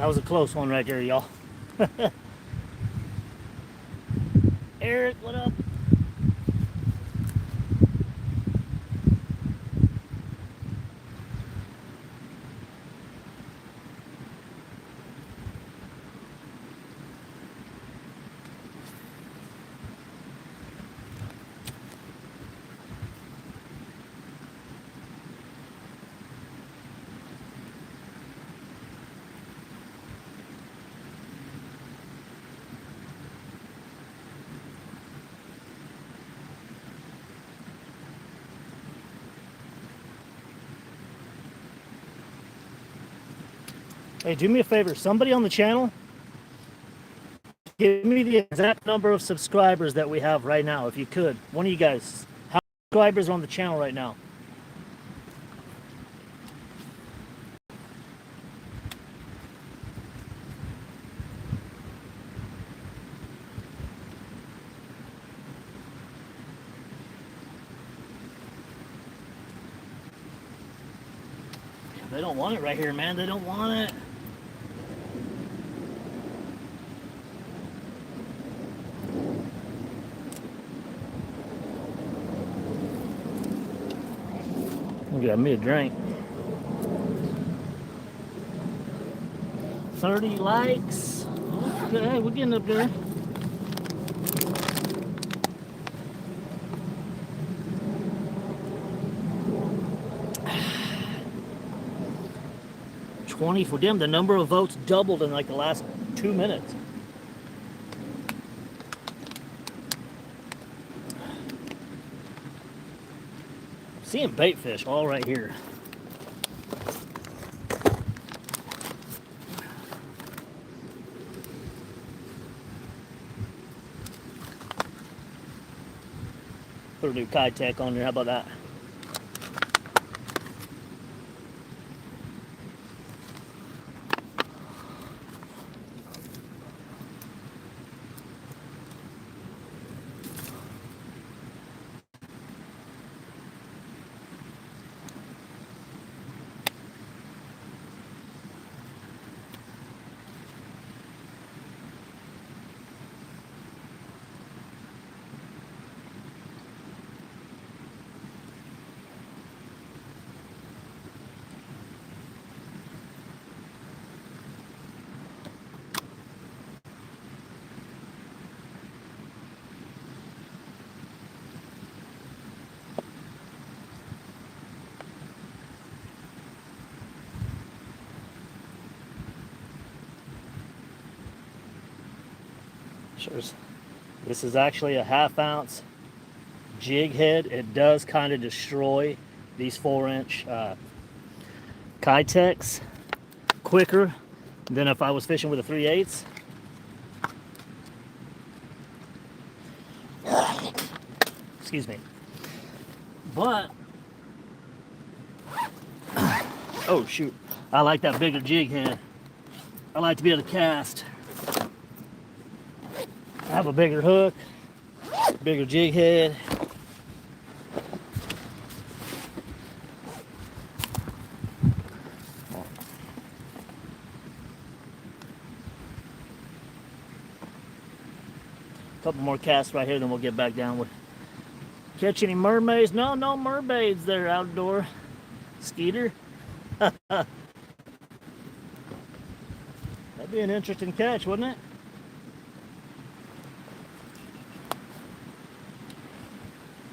That was a close one right there, y'all. Eric, what up? Hey, do me a favor. Somebody on the channel, give me the exact number of subscribers that we have right now, if you could. One of you guys. How many subscribers are on the channel right now? They don't want it right here, man. They don't want it. Got me a drink. 30 likes. Okay, we're getting up there. $20 for them. The number of votes doubled in like the last 2 minutes. Seeing bait fish all right here. Put a new Kitech on there. How about that? Sure. This is actually a 1/2 ounce jig head. It does kind of destroy these 4-inch Kitechs quicker than if I was fishing with a 3/8. Excuse me. But oh shoot, I like that bigger jig head. I like to be able to cast. I have a bigger hook, bigger jig head. Couple more casts right here, then we'll get back down with. Catch any mermaids? No, no mermaids there outdoor. Skeeter. That'd be an interesting catch, wouldn't it?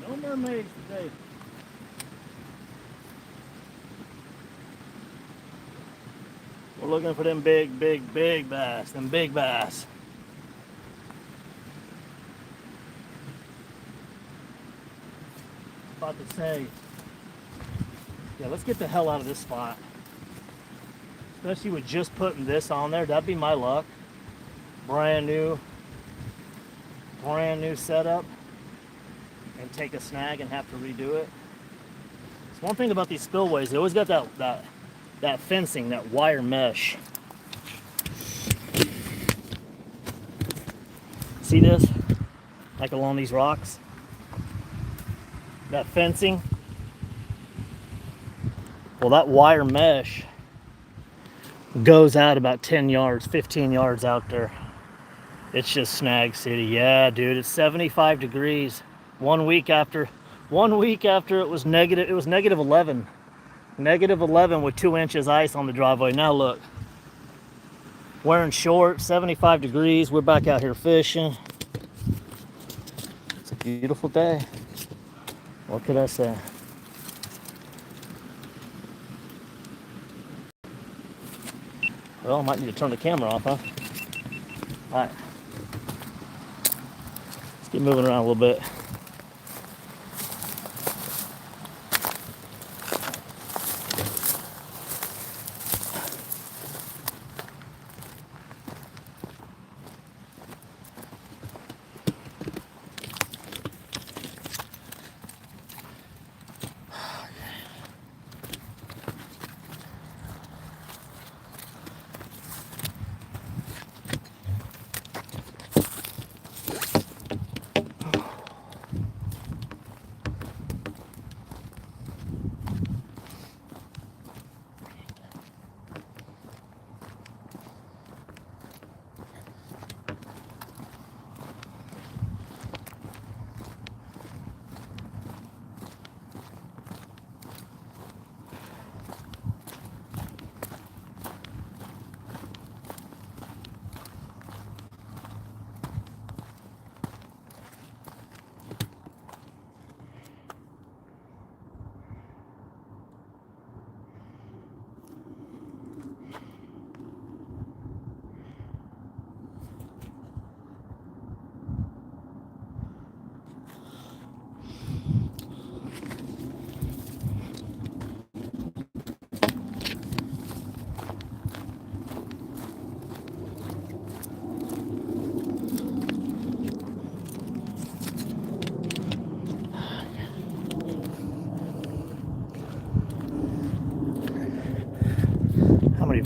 No mermaids today. We're looking for them big bass. Them big bass. About to say, yeah, let's get the hell out of this spot. Especially with just putting this on there, that'd be my luck. Brand new setup, and take a snag and have to redo it. It's one thing about these spillways, they always got that fencing, that wire mesh. See this? Like along these rocks? That fencing. Well, that wire mesh goes out about 10 yards, 15 yards out there. It's just snag city. Yeah, dude, it's 75 degrees. 1 week after it was negative, it was negative 11. Negative 11 with 2 inches ice on the driveway. Now look, wearing shorts, 75 degrees. We're back out here fishing. It's a beautiful day. What could I say? Well, I might need to turn the camera off, huh? All right. Let's get moving around a little bit.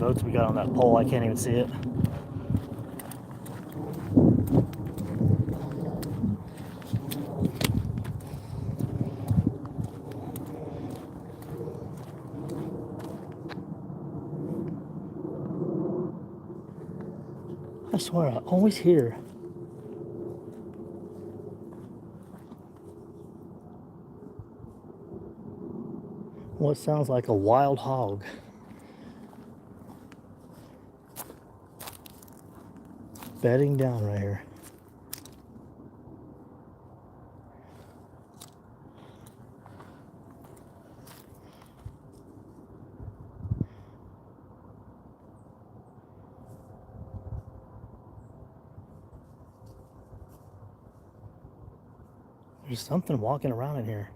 boats we got on that pole. I can't even see it. I swear, I always hear what sounds like a wild hog. Bedding down right here. There's something walking around in here.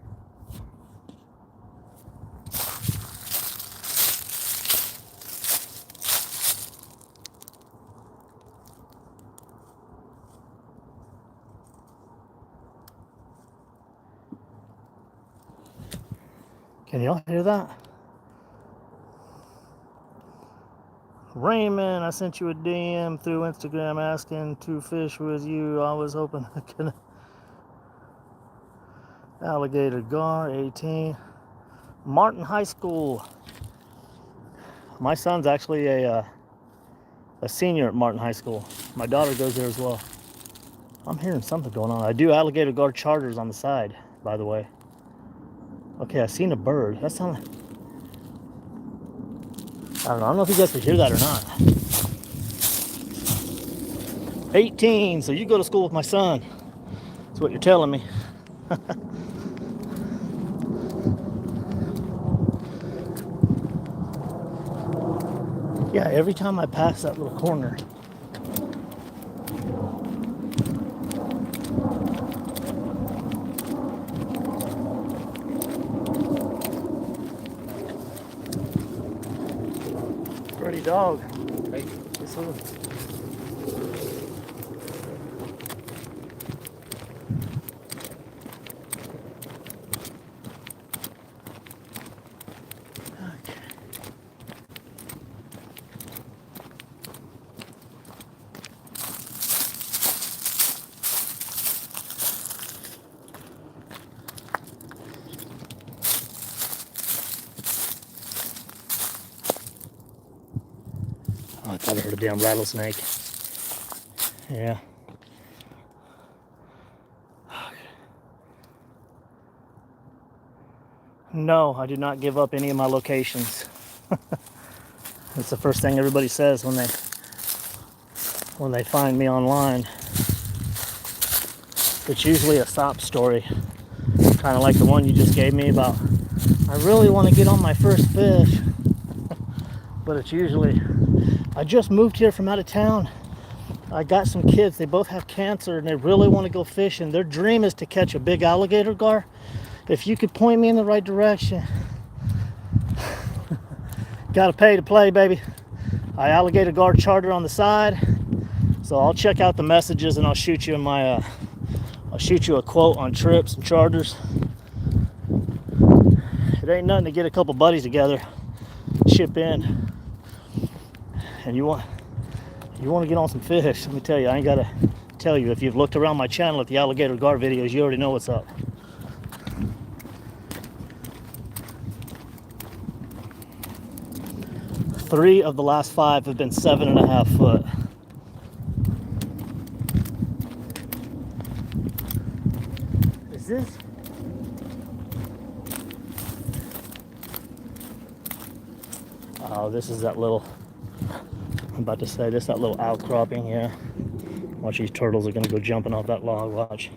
Can y'all hear that? Raymond, I sent you a DM through Instagram asking to fish with you. I was hoping I could. Alligator Gar, 18. Martin High School. My son's actually a senior at Martin High School. My daughter goes there as well. I'm hearing something going on. I do Alligator Gar charters on the side, by the way. Okay, I seen a bird. That sounds like... I don't know if you guys could hear that or not. 18, so you go to school with my son. That's what you're telling me. Yeah, every time I pass that little corner. Pretty dog. Hey. Yes, sir. Oh, I thought I heard a damn rattlesnake. Yeah. No, I did not give up any of my locations. That's the first thing everybody says when they find me online. It's usually a sob story, kind of like the one you just gave me about, I really want to get on my first fish. But it's usually, I just moved here from out of town. I got some kids, they both have cancer and they really want to go fishing. Their dream is to catch a big alligator gar. If you could point me in the right direction. Gotta pay to play, baby. I alligator gar charter on the side. So I'll check out the messages and I'll shoot you my I'll shoot you a quote on trips and charters. It ain't nothing to get a couple buddies together, chip in, and you want to get on some fish. Let me tell you, I ain't gotta tell you. If you've looked around my channel at the alligator gar videos, you already know what's up. Three of the last 5 have been 7.5 foot. Is this? Oh, this is that little, I'm about to say this, that little outcropping, yeah. Watch, these turtles are gonna go jumping off that log, watch.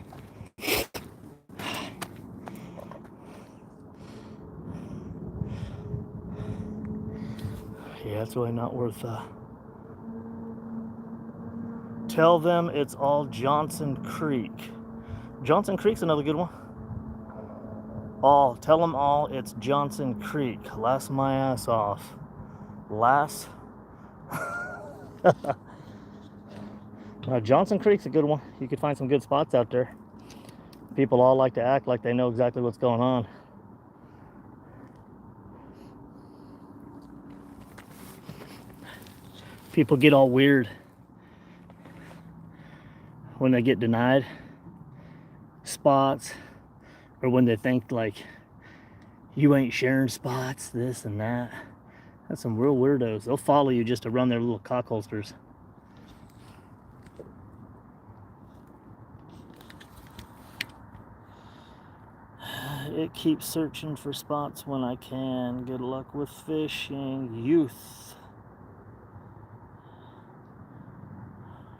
Yeah, it's really not worth tell them it's all Johnson Creek. Johnson Creek's another good one. Tell them all it's Johnson Creek. Lass my ass off. Lass. Johnson Creek's a good one. You could find some good spots out there. People all like to act like they know exactly what's going on. People get all weird when they get denied spots, or when they think like you ain't sharing spots, this and that. That's some real weirdos. They'll follow you just to run their little cock holsters. It keeps searching for spots when I can. Good luck with fishing. Youth.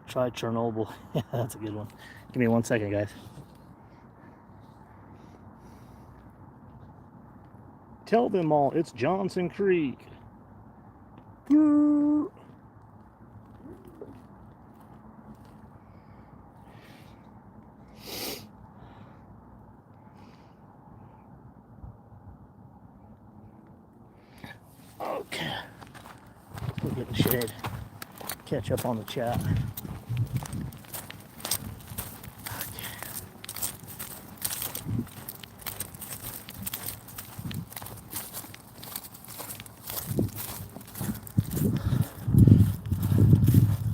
Try Chernobyl. Yeah, that's a good one. Give me 1 second, guys. Tell them all it's Johnson Creek. Okay. We'll get in the shade. Catch up on the chat.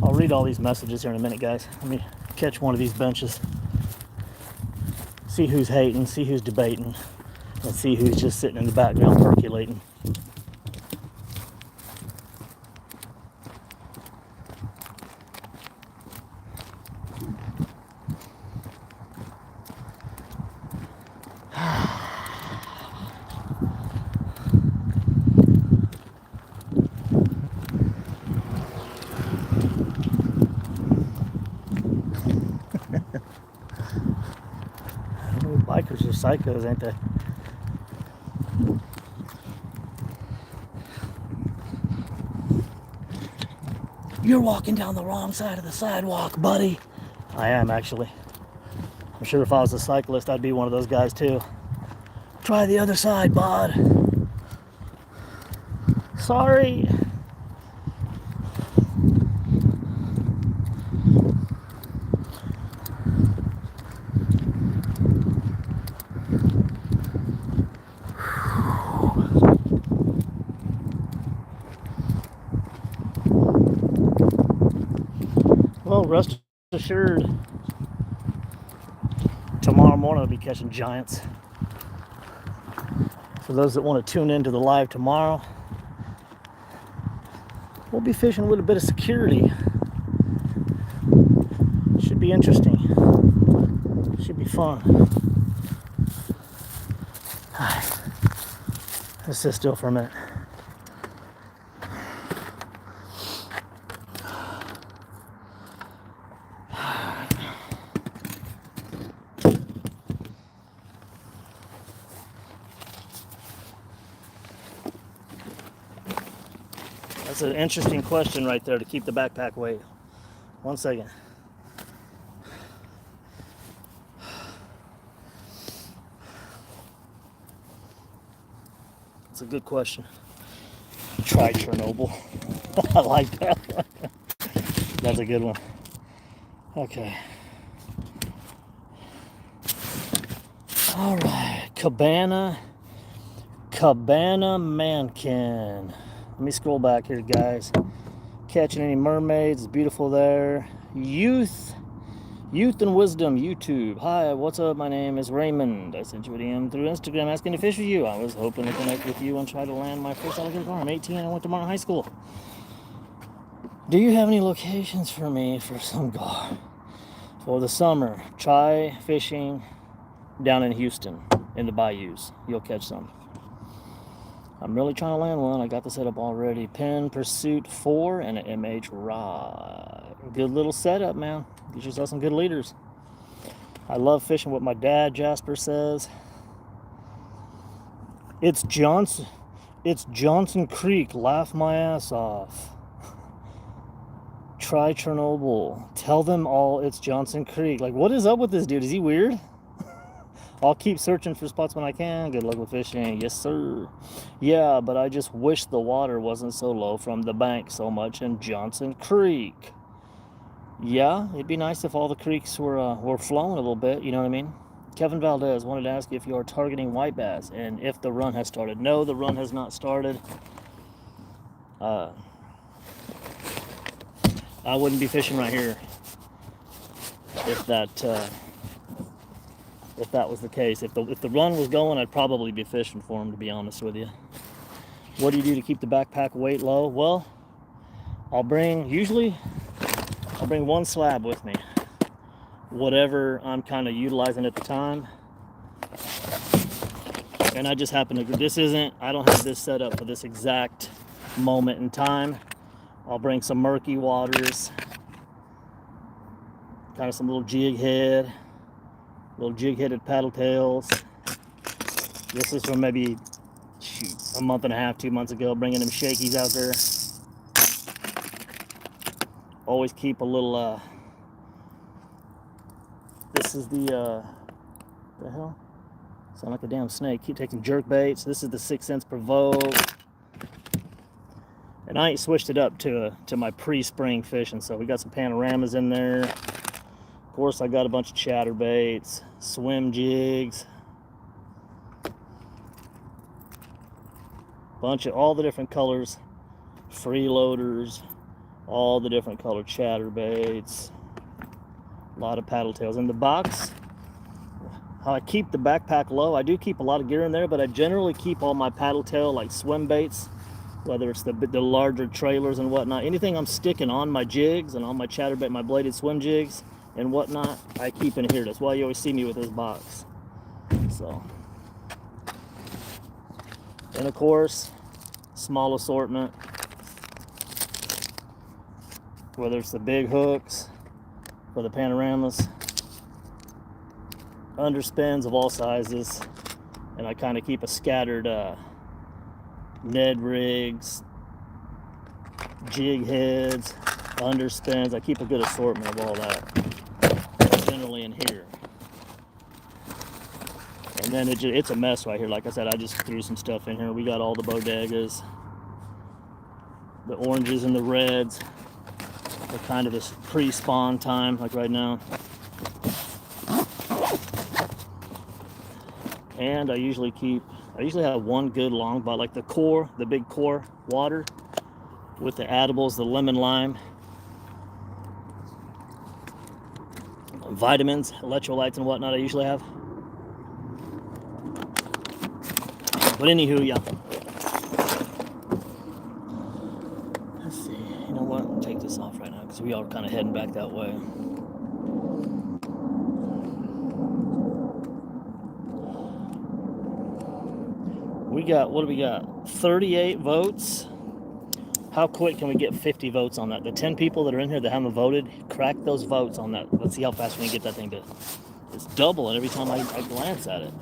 I'll read all these messages here in a minute, guys. Let me catch one of these benches. See who's hating, see who's debating, and see who's just sitting in the background percolating. Bikers are psychos, ain't they? You're walking down the wrong side of the sidewalk, buddy. I am, actually. I'm sure if I was a cyclist, I'd be one of those guys too. Try the other side, bud. Sorry. Well, rest assured, tomorrow morning I'll be catching giants. For those that want to tune into the live tomorrow, we'll be fishing with a bit of security. Should be interesting. Should be fun. Let's sit still for a minute. That's an interesting question right there to keep the backpack weight. 1 second. It's a good question. Try Chernobyl. I like that one. That's a good one. Okay. All right. Cabana Mankin. Let me scroll back here, guys. Catching any mermaids. It's beautiful there. Youth and Wisdom YouTube. Hi, what's up? My name is Raymond. I sent you a DM through Instagram asking to fish with you. I was hoping to connect with you and try to land my first alligator gar. I'm 18 and I went to Martin High School. Do you have any locations for me for some gar for the summer? Try fishing down in Houston in the bayous. You'll catch some. I'm really trying to land one. I got the setup already. Penn Pursuit 4 and an MH rod. Good little setup, man. Get yourself some good leaders. I love fishing. What my dad Jasper says. It's Johnson Creek. Laugh my ass off. Try Chernobyl. Tell them all it's Johnson Creek. Like, what is up with this dude? Is he weird? I'll keep searching for spots when I can. Good luck with fishing. Yes, sir. Yeah, but I just wish the water wasn't so low from the bank so much in Johnson Creek. Yeah, it'd be nice if all the creeks were flowing a little bit, you know what I mean? Kevin Valdez wanted to ask if you are targeting white bass and if the run has started. No, the run has not started. I wouldn't be fishing right here if that was the case. If the run was going, I'd probably be fishing for them, to be honest with you. What do you do to keep the backpack weight low? Well, usually I'll bring one slab with me, whatever I'm kind of utilizing at the time. And I just happen to, I don't have this set up for this exact moment in time. I'll bring some murky waters, kind of some little jig-headed paddle tails. This is from maybe, a month and a half, 2 months ago, bringing them shakies out there. Always keep a little, this is the hell? Sound like a damn snake. Keep taking jerk baits. This is the 6 cents per vote. And I ain't switched it up to my pre-spring fishing, so we got some panoramas in there. Of course, I got a bunch of chatterbaits, swim jigs, bunch of all the different colors, freeloaders, all the different colored chatterbaits, a lot of paddle tails. In the box, how I keep the backpack low, I do keep a lot of gear in there, but I generally keep all my paddle tail, like swim baits, whether it's the larger trailers and whatnot. Anything I'm sticking on my jigs and on my chatterbait, my bladed swim jigs and whatnot, I keep in here. That's why you always see me with this box. So, and of course, small assortment, whether it's the big hooks or the panoramas, underspins of all sizes, and I kind of keep a scattered Ned rigs, jig heads, underspins. I keep a good assortment of all that generally in here. And then it's a mess right here. Like I said, I just threw some stuff in here. We got all the bodegas, the oranges and the reds. They're kind of this pre-spawn time, like right now. And I usually have one good long bottle, like the big core water with the edibles, the lemon lime, vitamins, electrolytes and whatnot I usually have. But anywho, yeah. Let's see, you know what, I'll take this off right now because we are kind of heading back that way. What do we got? 38 votes. How quick can we get 50 votes on that? The 10 people that are in here that haven't voted, crack those votes on that. Let's see how fast we can get that thing to, it's doubling every time I glance at it.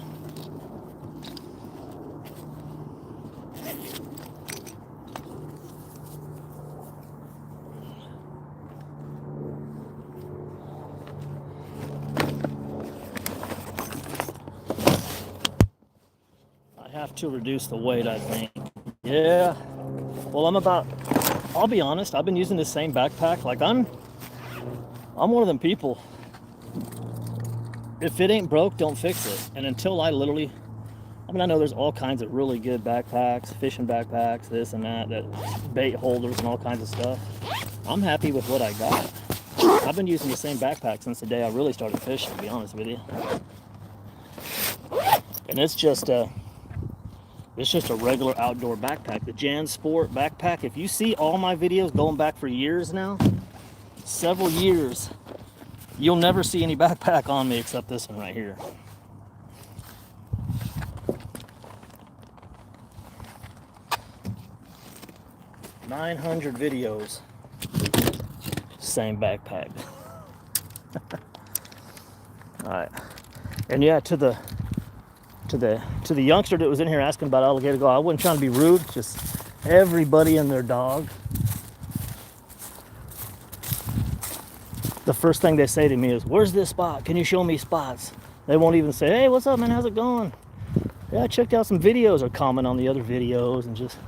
Have to reduce the weight, I think. Yeah. Well, I'll be honest, I've been using the same backpack. Like I'm one of them people. If it ain't broke, don't fix it. And until I know there's all kinds of really good backpacks, fishing backpacks, this and that bait holders and all kinds of stuff. I'm happy with what I got. I've been using the same backpack since the day I really started fishing, to be honest with you. And it's just a regular outdoor backpack. The JanSport backpack. If you see all my videos going back for years now, several years, you'll never see any backpack on me except this one right here. "900 videos, same backpack." All right, and yeah, to the youngster that was in here asking about alligator go, I wasn't trying to be rude, just everybody and their dog. The first thing they say to me is, "Where's this spot? Can you show me spots?" They won't even say, "Hey, what's up, man? How's it going? Yeah, I checked out some videos," or comment on the other videos and just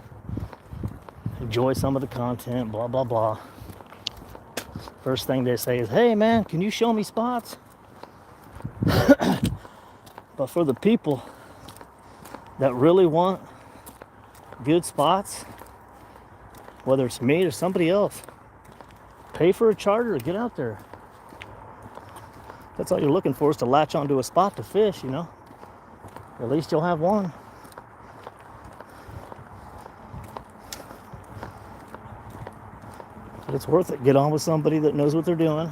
enjoy some of the content, blah, blah, blah. First thing they say is, "Hey, man, can you show me spots?" But for the people that really want good spots, whether it's me or somebody else, Pay for a charter, get out there. That's all you're looking for, is to latch onto a spot to fish, you know. At least you'll have one. But it's worth it. Get on with somebody that knows what they're doing,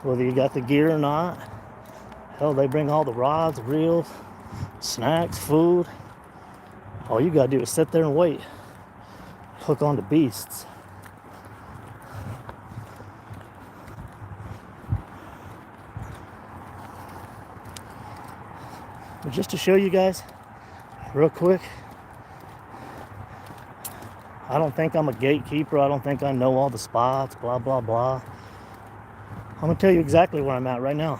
whether you got the gear or not. Hell, they bring all the rods, reels, snacks, food. All you gotta do is sit there and wait. Hook onto beasts. But just to show you guys, real quick, I don't think I'm a gatekeeper. I don't think I know all the spots, blah, blah, blah. I'm gonna tell you exactly where I'm at right now.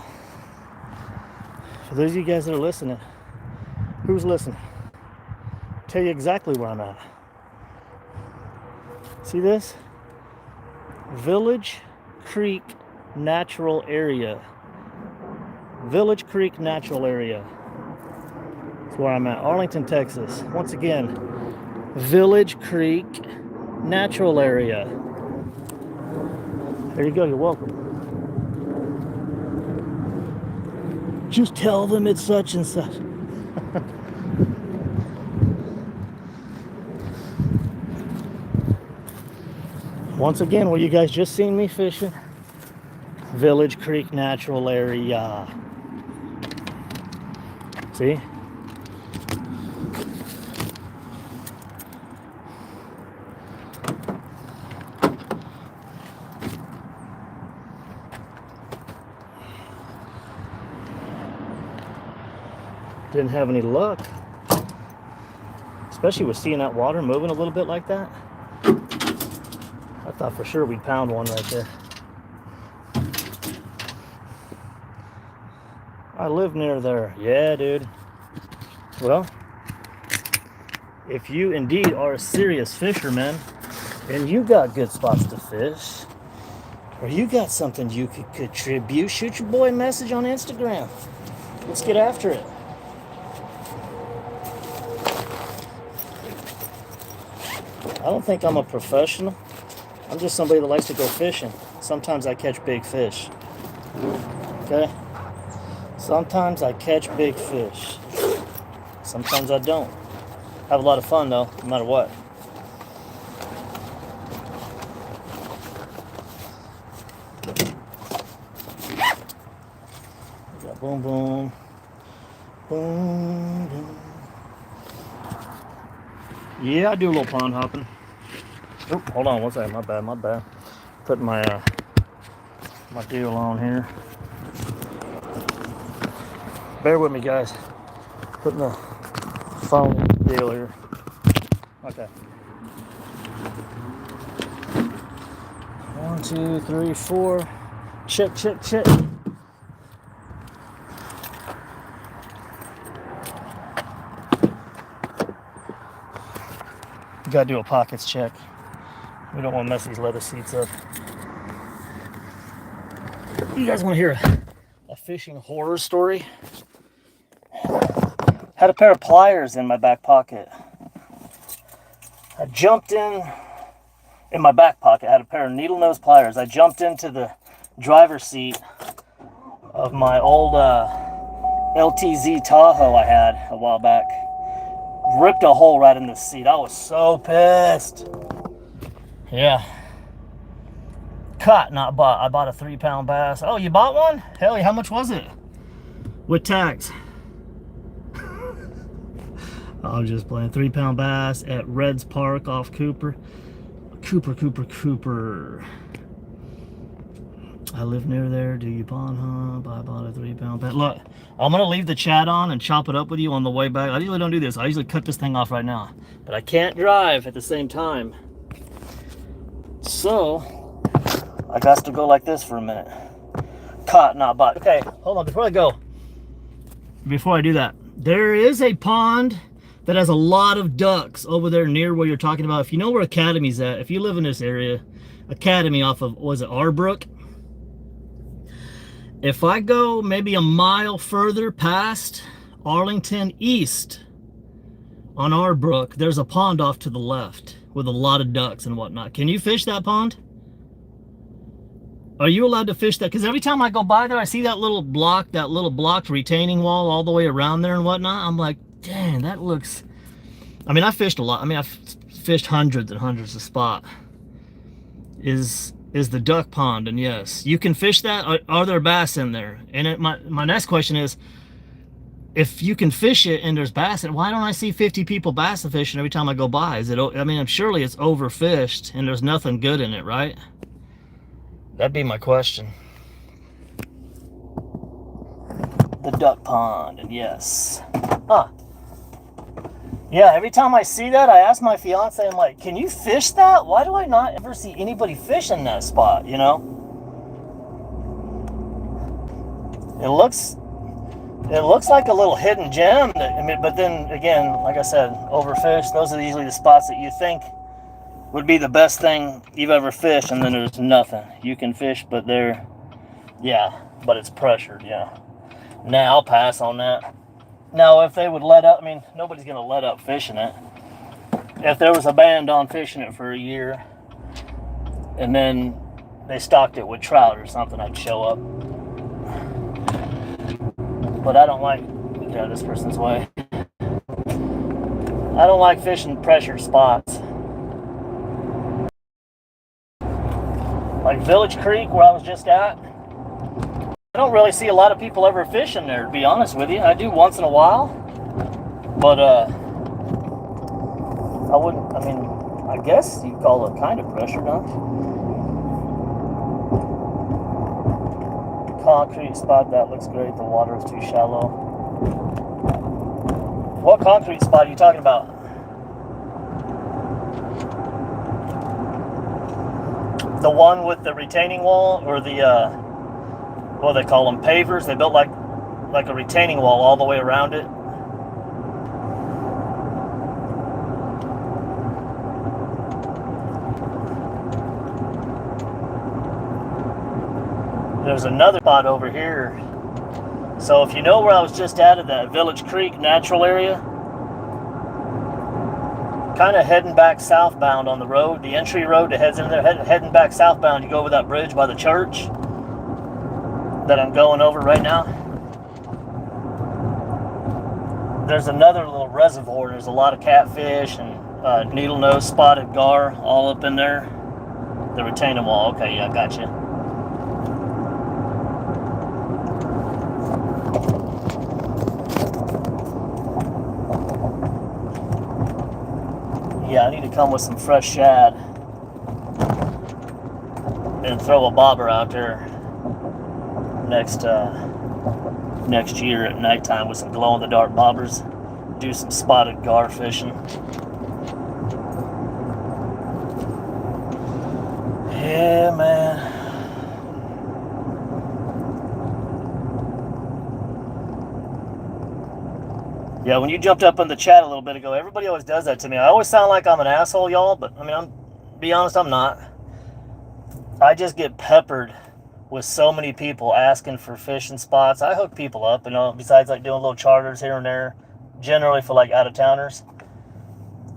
For those of you guys that are listening, who's listening? Tell you exactly where I'm at. See this? Village Creek Natural Area. Village Creek Natural Area. That's where I'm at. Arlington, Texas. Once again, Village Creek Natural Area. There you go, you're welcome. Just tell them it's such and such. Once again, where you guys just seen me fishing, Village Creek Natural Area. See? Didn't have any luck, especially with seeing that water moving a little bit like that. I thought for sure we'd pound one right there. I live near there. Yeah, dude. Well, if you indeed are a serious fisherman and you got good spots to fish, or you got something you could contribute, shoot your boy a message on Instagram. Let's get after it. I don't think I'm a professional. I'm just somebody that likes to go fishing. Sometimes I catch big fish. Okay? Sometimes I catch big fish. Sometimes I don't. Have a lot of fun though, no matter what. We got boom, boom. Boom, boom. Yeah, I do a little pond hopping. Oh, hold on one second. My bad. Putting my my deal on here. Bear with me, guys. Putting the phone deal here. Okay. 1, 2, 3, 4. Check. Gotta do a pockets check. We don't want to mess these leather seats up. You guys want to hear a fishing horror story? Had a pair of pliers in my back pocket. I jumped in my back pocket. I had a pair of needle nose pliers. I jumped into the driver's seat of my old LTZ Tahoe I had a while back. Ripped a hole right in the seat. I was so pissed. Yeah. Caught, not bought. I bought a 3-pound bass. Oh, you bought one? Hell yeah, how much was it? With tax. I was just playing. 3-pound bass at Reds Park off Cooper. Cooper. I live near there. Do you pond hump? I bought a 3-pound bass. Look, I'm going to leave the chat on and chop it up with you on the way back. I usually don't do this. I usually cut this thing off right now. But I can't drive at the same time. So, I got to go like this for a minute. Caught, not bought. Okay, hold on. Before I go, before I do that, there is a pond that has a lot of ducks over there near where you're talking about. If you know where Academy's at, if you live in this area, Academy off of, was it Arbrook? If I go maybe a mile further past Arlington East on Arbrook, there's a pond off to the left with a lot of ducks and whatnot. Can you fish that pond? Are you allowed to fish that? Because every time I go by there, I see that little blocked retaining wall all the way around there and whatnot. I'm like, dang, that looks. I mean, I fished a lot. I mean, I've fished hundreds and hundreds of spot. Is the duck pond, and yes, you can fish that. Are there bass in there? And my next question is, if you can fish it and there's bass, why don't I see 50 people bass fishing every time I go by? Is it? I mean, surely it's overfished and there's nothing good in it, right? That'd be my question. The duck pond, and yes. Huh. Yeah, every time I see that, I ask my fiance, I'm like, can you fish that? Why do I not ever see anybody fishing that spot, you know? It looks like a little hidden gem. I mean, but then again, like I said, overfished. Those are usually the spots that you think would be the best thing you've ever fished, and then there's nothing. You can fish, but but it's pressured, yeah. Nah, I'll pass on that. Now, if they would let up, I mean, nobody's going to let up fishing it. If there was a ban on fishing it for a year, and then they stocked it with trout or something, I'd show up. But I don't like, get out of this person's way. I don't like fishing pressured spots. Like Village Creek, where I was just at, I don't really see a lot of people ever fishing there, to be honest with you. I do once in a while, but I wouldn't, I mean, I guess you'd call it kind of pressured, huh? Concrete spot, that looks great. The water is too shallow. What concrete spot are you talking about? The one with the retaining wall, or the what do they call them, pavers? They built like a retaining wall all the way around it. There's another spot over here. So if you know where I was just at that Village Creek natural area, kind of heading back southbound on the road, the entry road that heads in there, heading back southbound, you go over that bridge by the church that I'm going over right now. There's another little reservoir. There's a lot of catfish and needlenose, spotted gar all up in there. The retaining wall. Okay, yeah, I got you. Yeah, I need to come with some fresh shad and throw a bobber out there next year at nighttime with some glow-in-the-dark bobbers. Do some spotted gar fishing. Yeah, man. Yeah, when you jumped up in the chat a little bit ago, everybody always does that to me. I always sound like I'm an asshole, y'all, but I mean, be honest, I'm not. I just get peppered with so many people asking for fishing spots. I hook people up, you know, besides like doing little charters here and there, generally for like out-of-towners.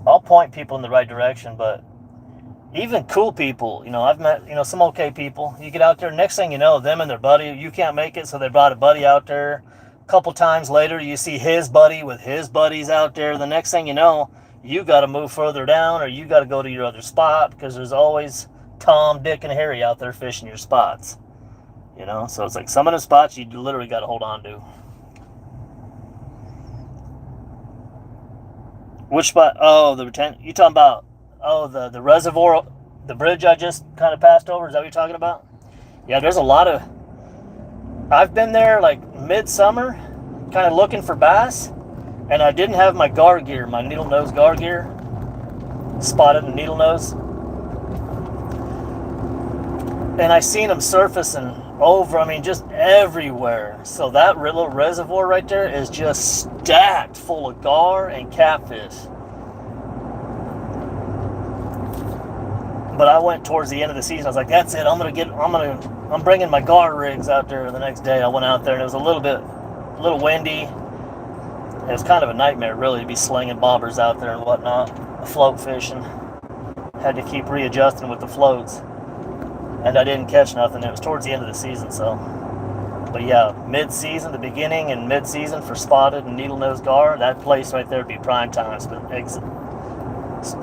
I'll point people in the right direction, but even cool people, you know, I've met, you know, some okay people. You get out there, next thing you know, them and their buddy, you can't make it, so they brought a buddy out there. A couple times later, you see his buddy with his buddies out there. The next thing you know, you got to move further down, or you got to go to your other spot, because there's always Tom, Dick, and Harry out there fishing your spots. You know, so it's like some of the spots you literally got to hold on to. Which spot? Oh, you talking about? Oh, the reservoir, the bridge I just kind of passed over. Is that what you're talking about? Yeah, there's a lot of. I've been there like midsummer, kind of looking for bass, and I didn't have my gar gear, my needle nose gar gear. Spotted the needle nose, and I seen them surfacing over, I mean, just everywhere. So that little reservoir right there is just stacked full of gar and catfish. But I went towards the end of the season. I was like, that's it. I'm bringing my gar rigs out there the next day. I went out there and it was a little windy. It was kind of a nightmare, really, to be slinging bobbers out there and whatnot. Float fishing. Had to keep readjusting with the floats. and I didn't catch nothing. It was towards the end of the season, so. But yeah, mid-season, the beginning and mid-season for spotted and needle-nosed gar, that place right there would be prime time,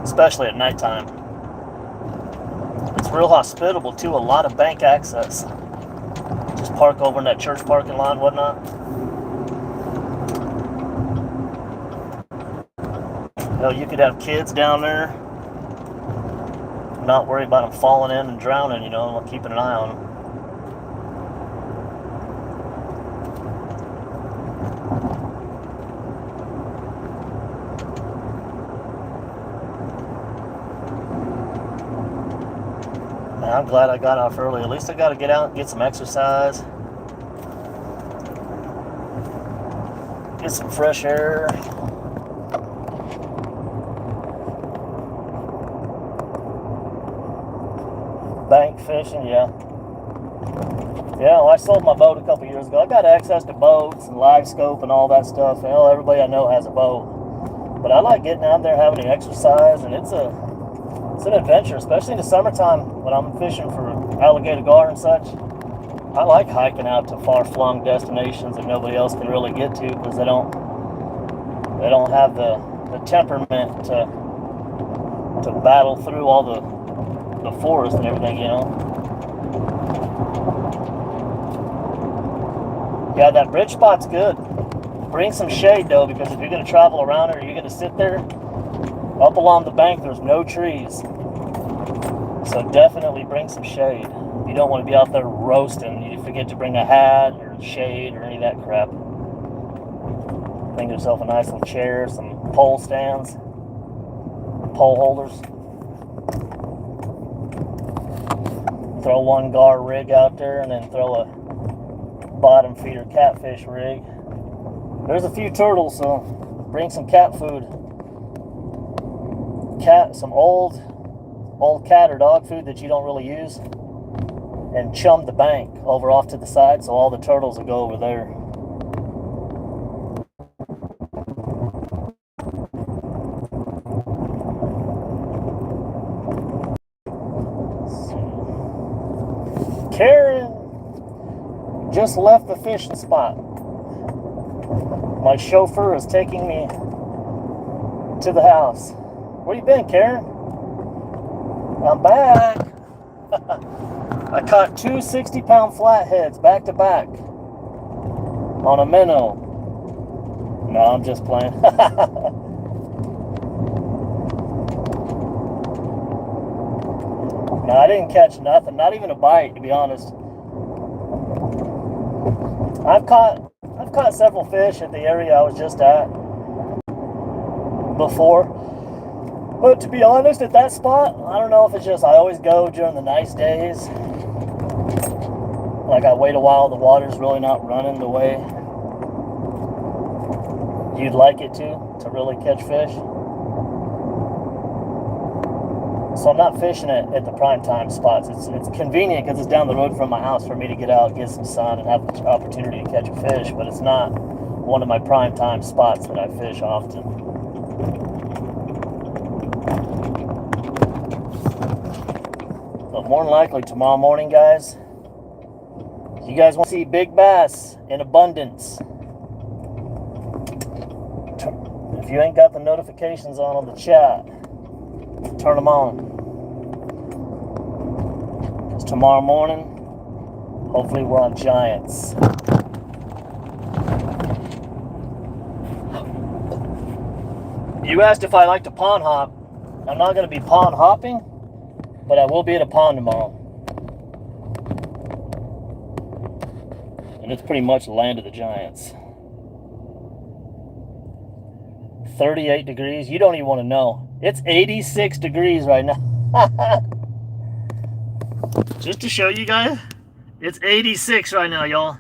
especially at nighttime. It's real hospitable too. A lot of bank access. Just park over in that church parking lot and whatnot. You know, you could have kids down there, not worry about them falling in and drowning, you know, keeping an eye on them. Man, I'm glad I got off early. At least I got to get out and get some exercise. Get some fresh air. Bank fishing, yeah. Yeah, well, I sold my boat a couple years ago. I got access to boats and live scope and all that stuff. You know, everybody I know has a boat. But I like getting out there, having the exercise, and it's an adventure, especially in the summertime when I'm fishing for alligator gar and such. I like hiking out to far-flung destinations that nobody else can really get to because they don't have the temperament to battle through all the forest and everything, you know. Yeah, that bridge spot's good. Bring some shade though, because if you're going to travel around it or you're going to sit there, up along the bank there's no trees. So definitely bring some shade. You don't want to be out there roasting. You forget to bring a hat or shade or any of that crap. Bring yourself a nice little chair, some pole stands, pole holders. Throw one gar rig out there and then throw a bottom feeder catfish rig. There's a few turtles, so bring some cat food. Some old cat or dog food that you don't really use, and chum the bank over off to the side so all the turtles will go over there. Karen just left the fishing spot. My chauffeur is taking me to the house. Where you been, Karen? I'm back. I caught two 60-pound flatheads back to back on a minnow. No, I'm just playing. No, I didn't catch nothing, not even a bite, to be honest. I've caught several fish at the area I was just at before. But to be honest, at that spot, I don't know if it's just I always go during the nice days. Like I wait a while, the water's really not running the way you'd like it to really catch fish. So I'm not fishing at the prime time spots. It's convenient because it's down the road from my house for me to get out, get some sun, and have the opportunity to catch a fish, but it's not one of my prime time spots that I fish often. But more than likely tomorrow morning, guys, you guys want to see big bass in abundance. If you ain't got the notifications on the chat, turn them on. Because tomorrow morning, hopefully we're on giants. You asked if I like to pond hop. I'm not going to be pond hopping, but I will be at a pond tomorrow. And it's pretty much the land of the giants. 38 degrees. You don't even want to know. It's 86 degrees right now. Just to show you guys, it's 86 right now, y'all.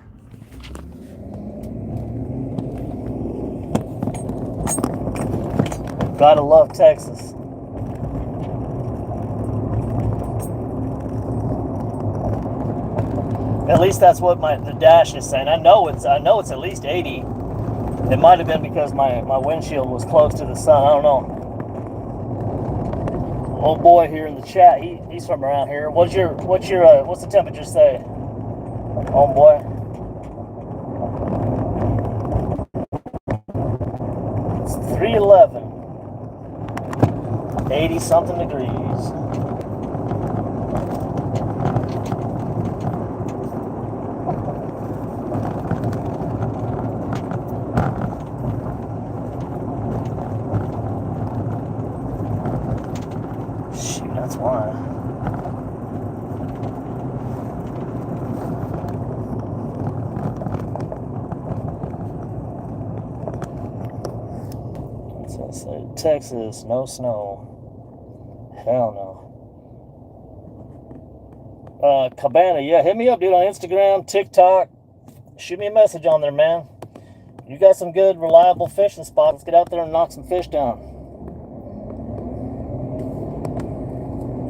Gotta love Texas. At least that's what the dash is saying. I know it's at least 80. It might have been because my windshield was close to the sun. I don't know. Old boy here in the chat, he's from around here. What's the temperature say? Old boy. It's 311. 80 something degrees. Shoot, that's why. What's that say? Texas, no snow. Hell no. Cabana, yeah, hit me up, dude, on Instagram, TikTok. Shoot me a message on there, man. You got some good, reliable fishing spots. Let's get out there and knock some fish down.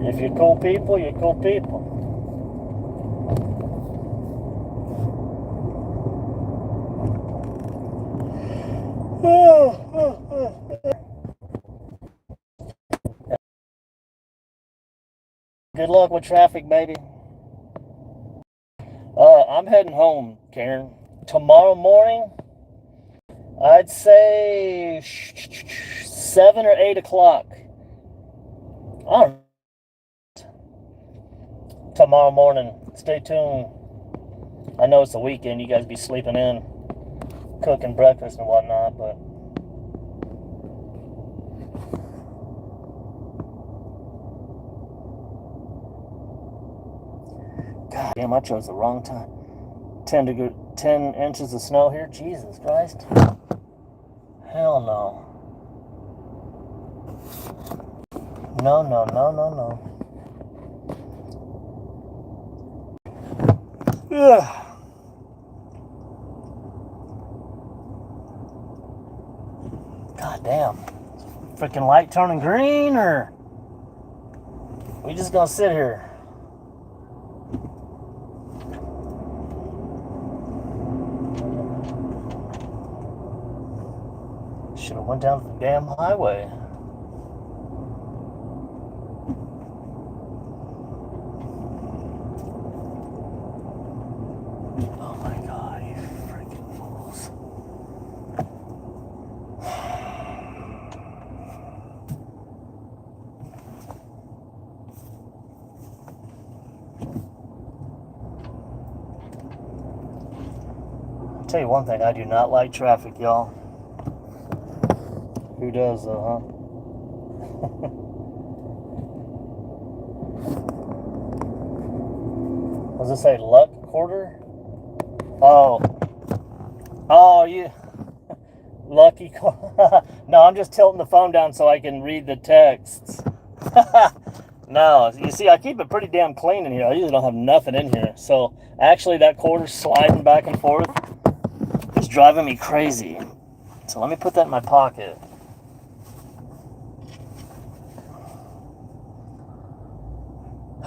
If you're cool people, you're cool people. Good luck with traffic, baby. I'm heading home, Karen. Tomorrow morning, I'd say 7 or 8 o'clock. Tomorrow morning. Stay tuned. I know it's the weekend. You guys be sleeping in, cooking breakfast and whatnot, but God damn, I chose the wrong time. 10 inches of snow here. Jesus Christ. Hell no. No. Ugh. God damn. Freaking light turning green, or we just gonna sit here? Should have went down the damn highway. Oh my God, you freaking fools. I'll tell you one thing, I do not like traffic, y'all. Who does though, huh? What does it say? Luck quarter? Oh, you lucky quarter. No, I'm just tilting the phone down so I can read the texts. No, you see, I keep it pretty damn clean in here. I usually don't have nothing in here. So actually, that quarter sliding back and forth is driving me crazy. So let me put that in my pocket.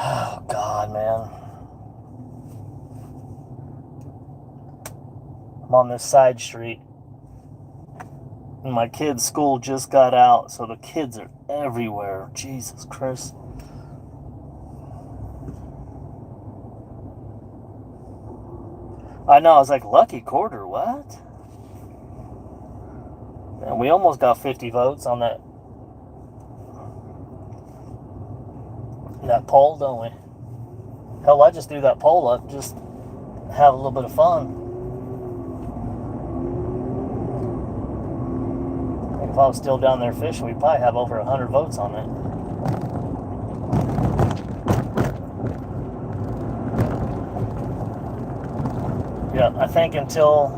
Oh, God, man. I'm on this side street. And my kids' school just got out, so the kids are everywhere. Jesus Christ. I know, I was like, lucky quarter, what? Man, we almost got 50 votes on that poll, don't we? Hell, I just threw that poll up, just have a little bit of fun. If I was still down there fishing, we'd probably have over 100 votes on it. Yeah, I think until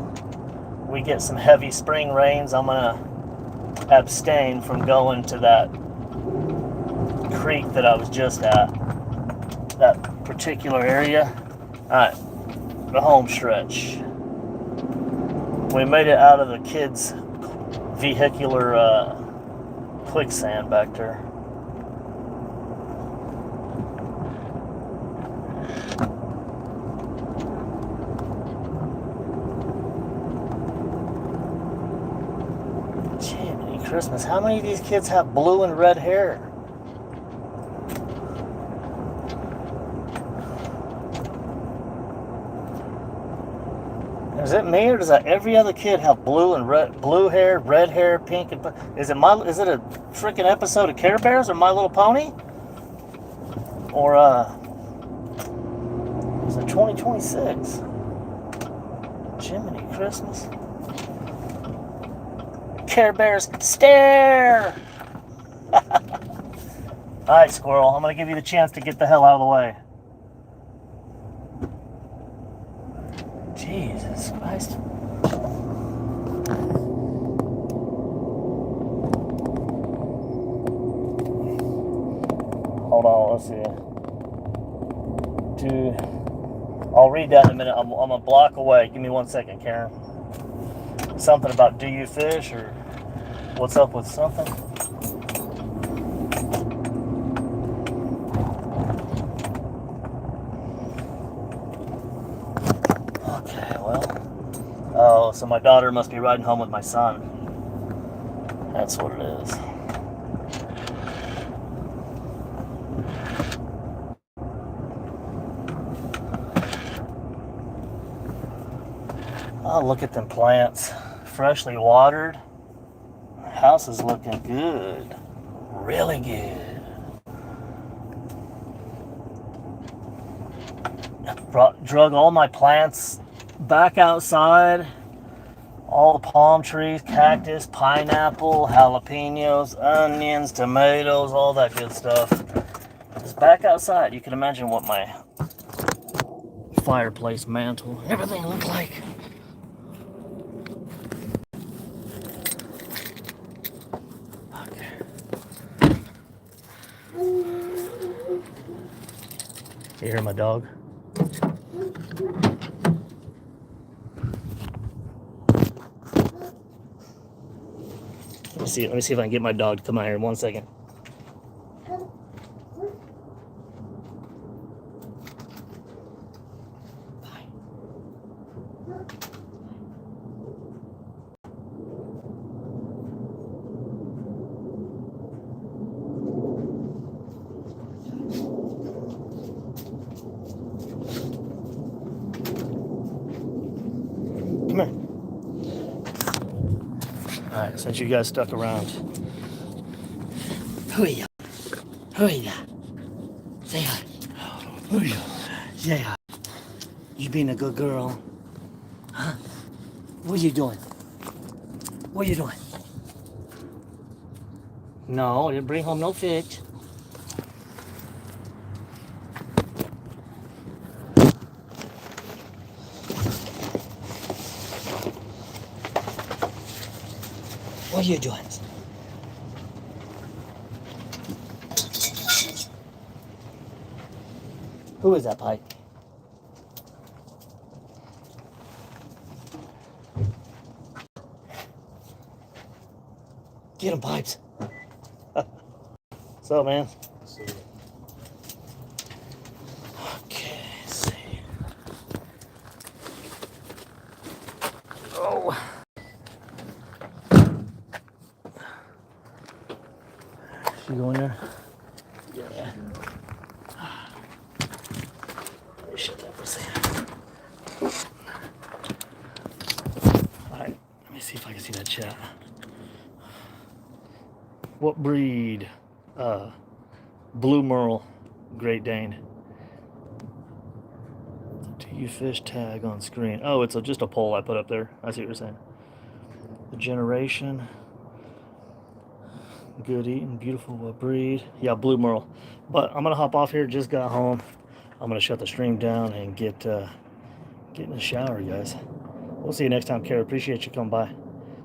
we get some heavy spring rains, I'm gonna abstain from going to that creek that I was just at, that particular area. Alright, the home stretch. We made it out of the kids' vehicular quicksand back there. Jiminy Christmas, how many of these kids have blue and red hair? Is it me, or does that every other kid have blue and blue hair, red hair, pink and is it a freaking episode of Care Bears or My Little Pony? Or is it 2026? Jiminy Christmas. Care Bears stare. Alright, squirrel, I'm gonna give you the chance to get the hell out of the way. Jesus Christ. Hold on, let's see. Dude, I'll read that in a minute. I'm a block away. Give me 1 second, Karen. Something about do you fish or what's up with something? Okay, well. Oh, so my daughter must be riding home with my son. That's what it is. Oh, look at them plants. Freshly watered. House is looking good. Really good. Drug all my plants back outside. All the palm trees, cactus, pineapple, jalapenos, onions, tomatoes, all that good stuff. It's back outside. You can imagine what my fireplace mantle, everything looked like. You hear my dog? Let me see if I can get my dog to come out here in 1 second. Come here. Alright, since you guys stuck around. Who are you? Who are you? Say hi. Who are you? Say hi. You being a good girl. Huh? What are you doing? What are you doing? No, I didn't bring home no fish. What are you doing? Who is that, Pike? Get him, Pipes. What's up, man? Okay, let's see. Oh. She going there? Yeah. Shut that for a second. Alright, let me see if I can see that chat. What breed? Blue Merle, Great Dane. Do you fish tag on screen? Oh, it's just a poll I put up there. I see what you're saying. The generation. Good eating, beautiful breed. Yeah, Blue Merle. But I'm gonna hop off here. Just got home. I'm gonna shut the stream down and get in the shower, guys. We'll see you next time, Kara. Appreciate you coming by.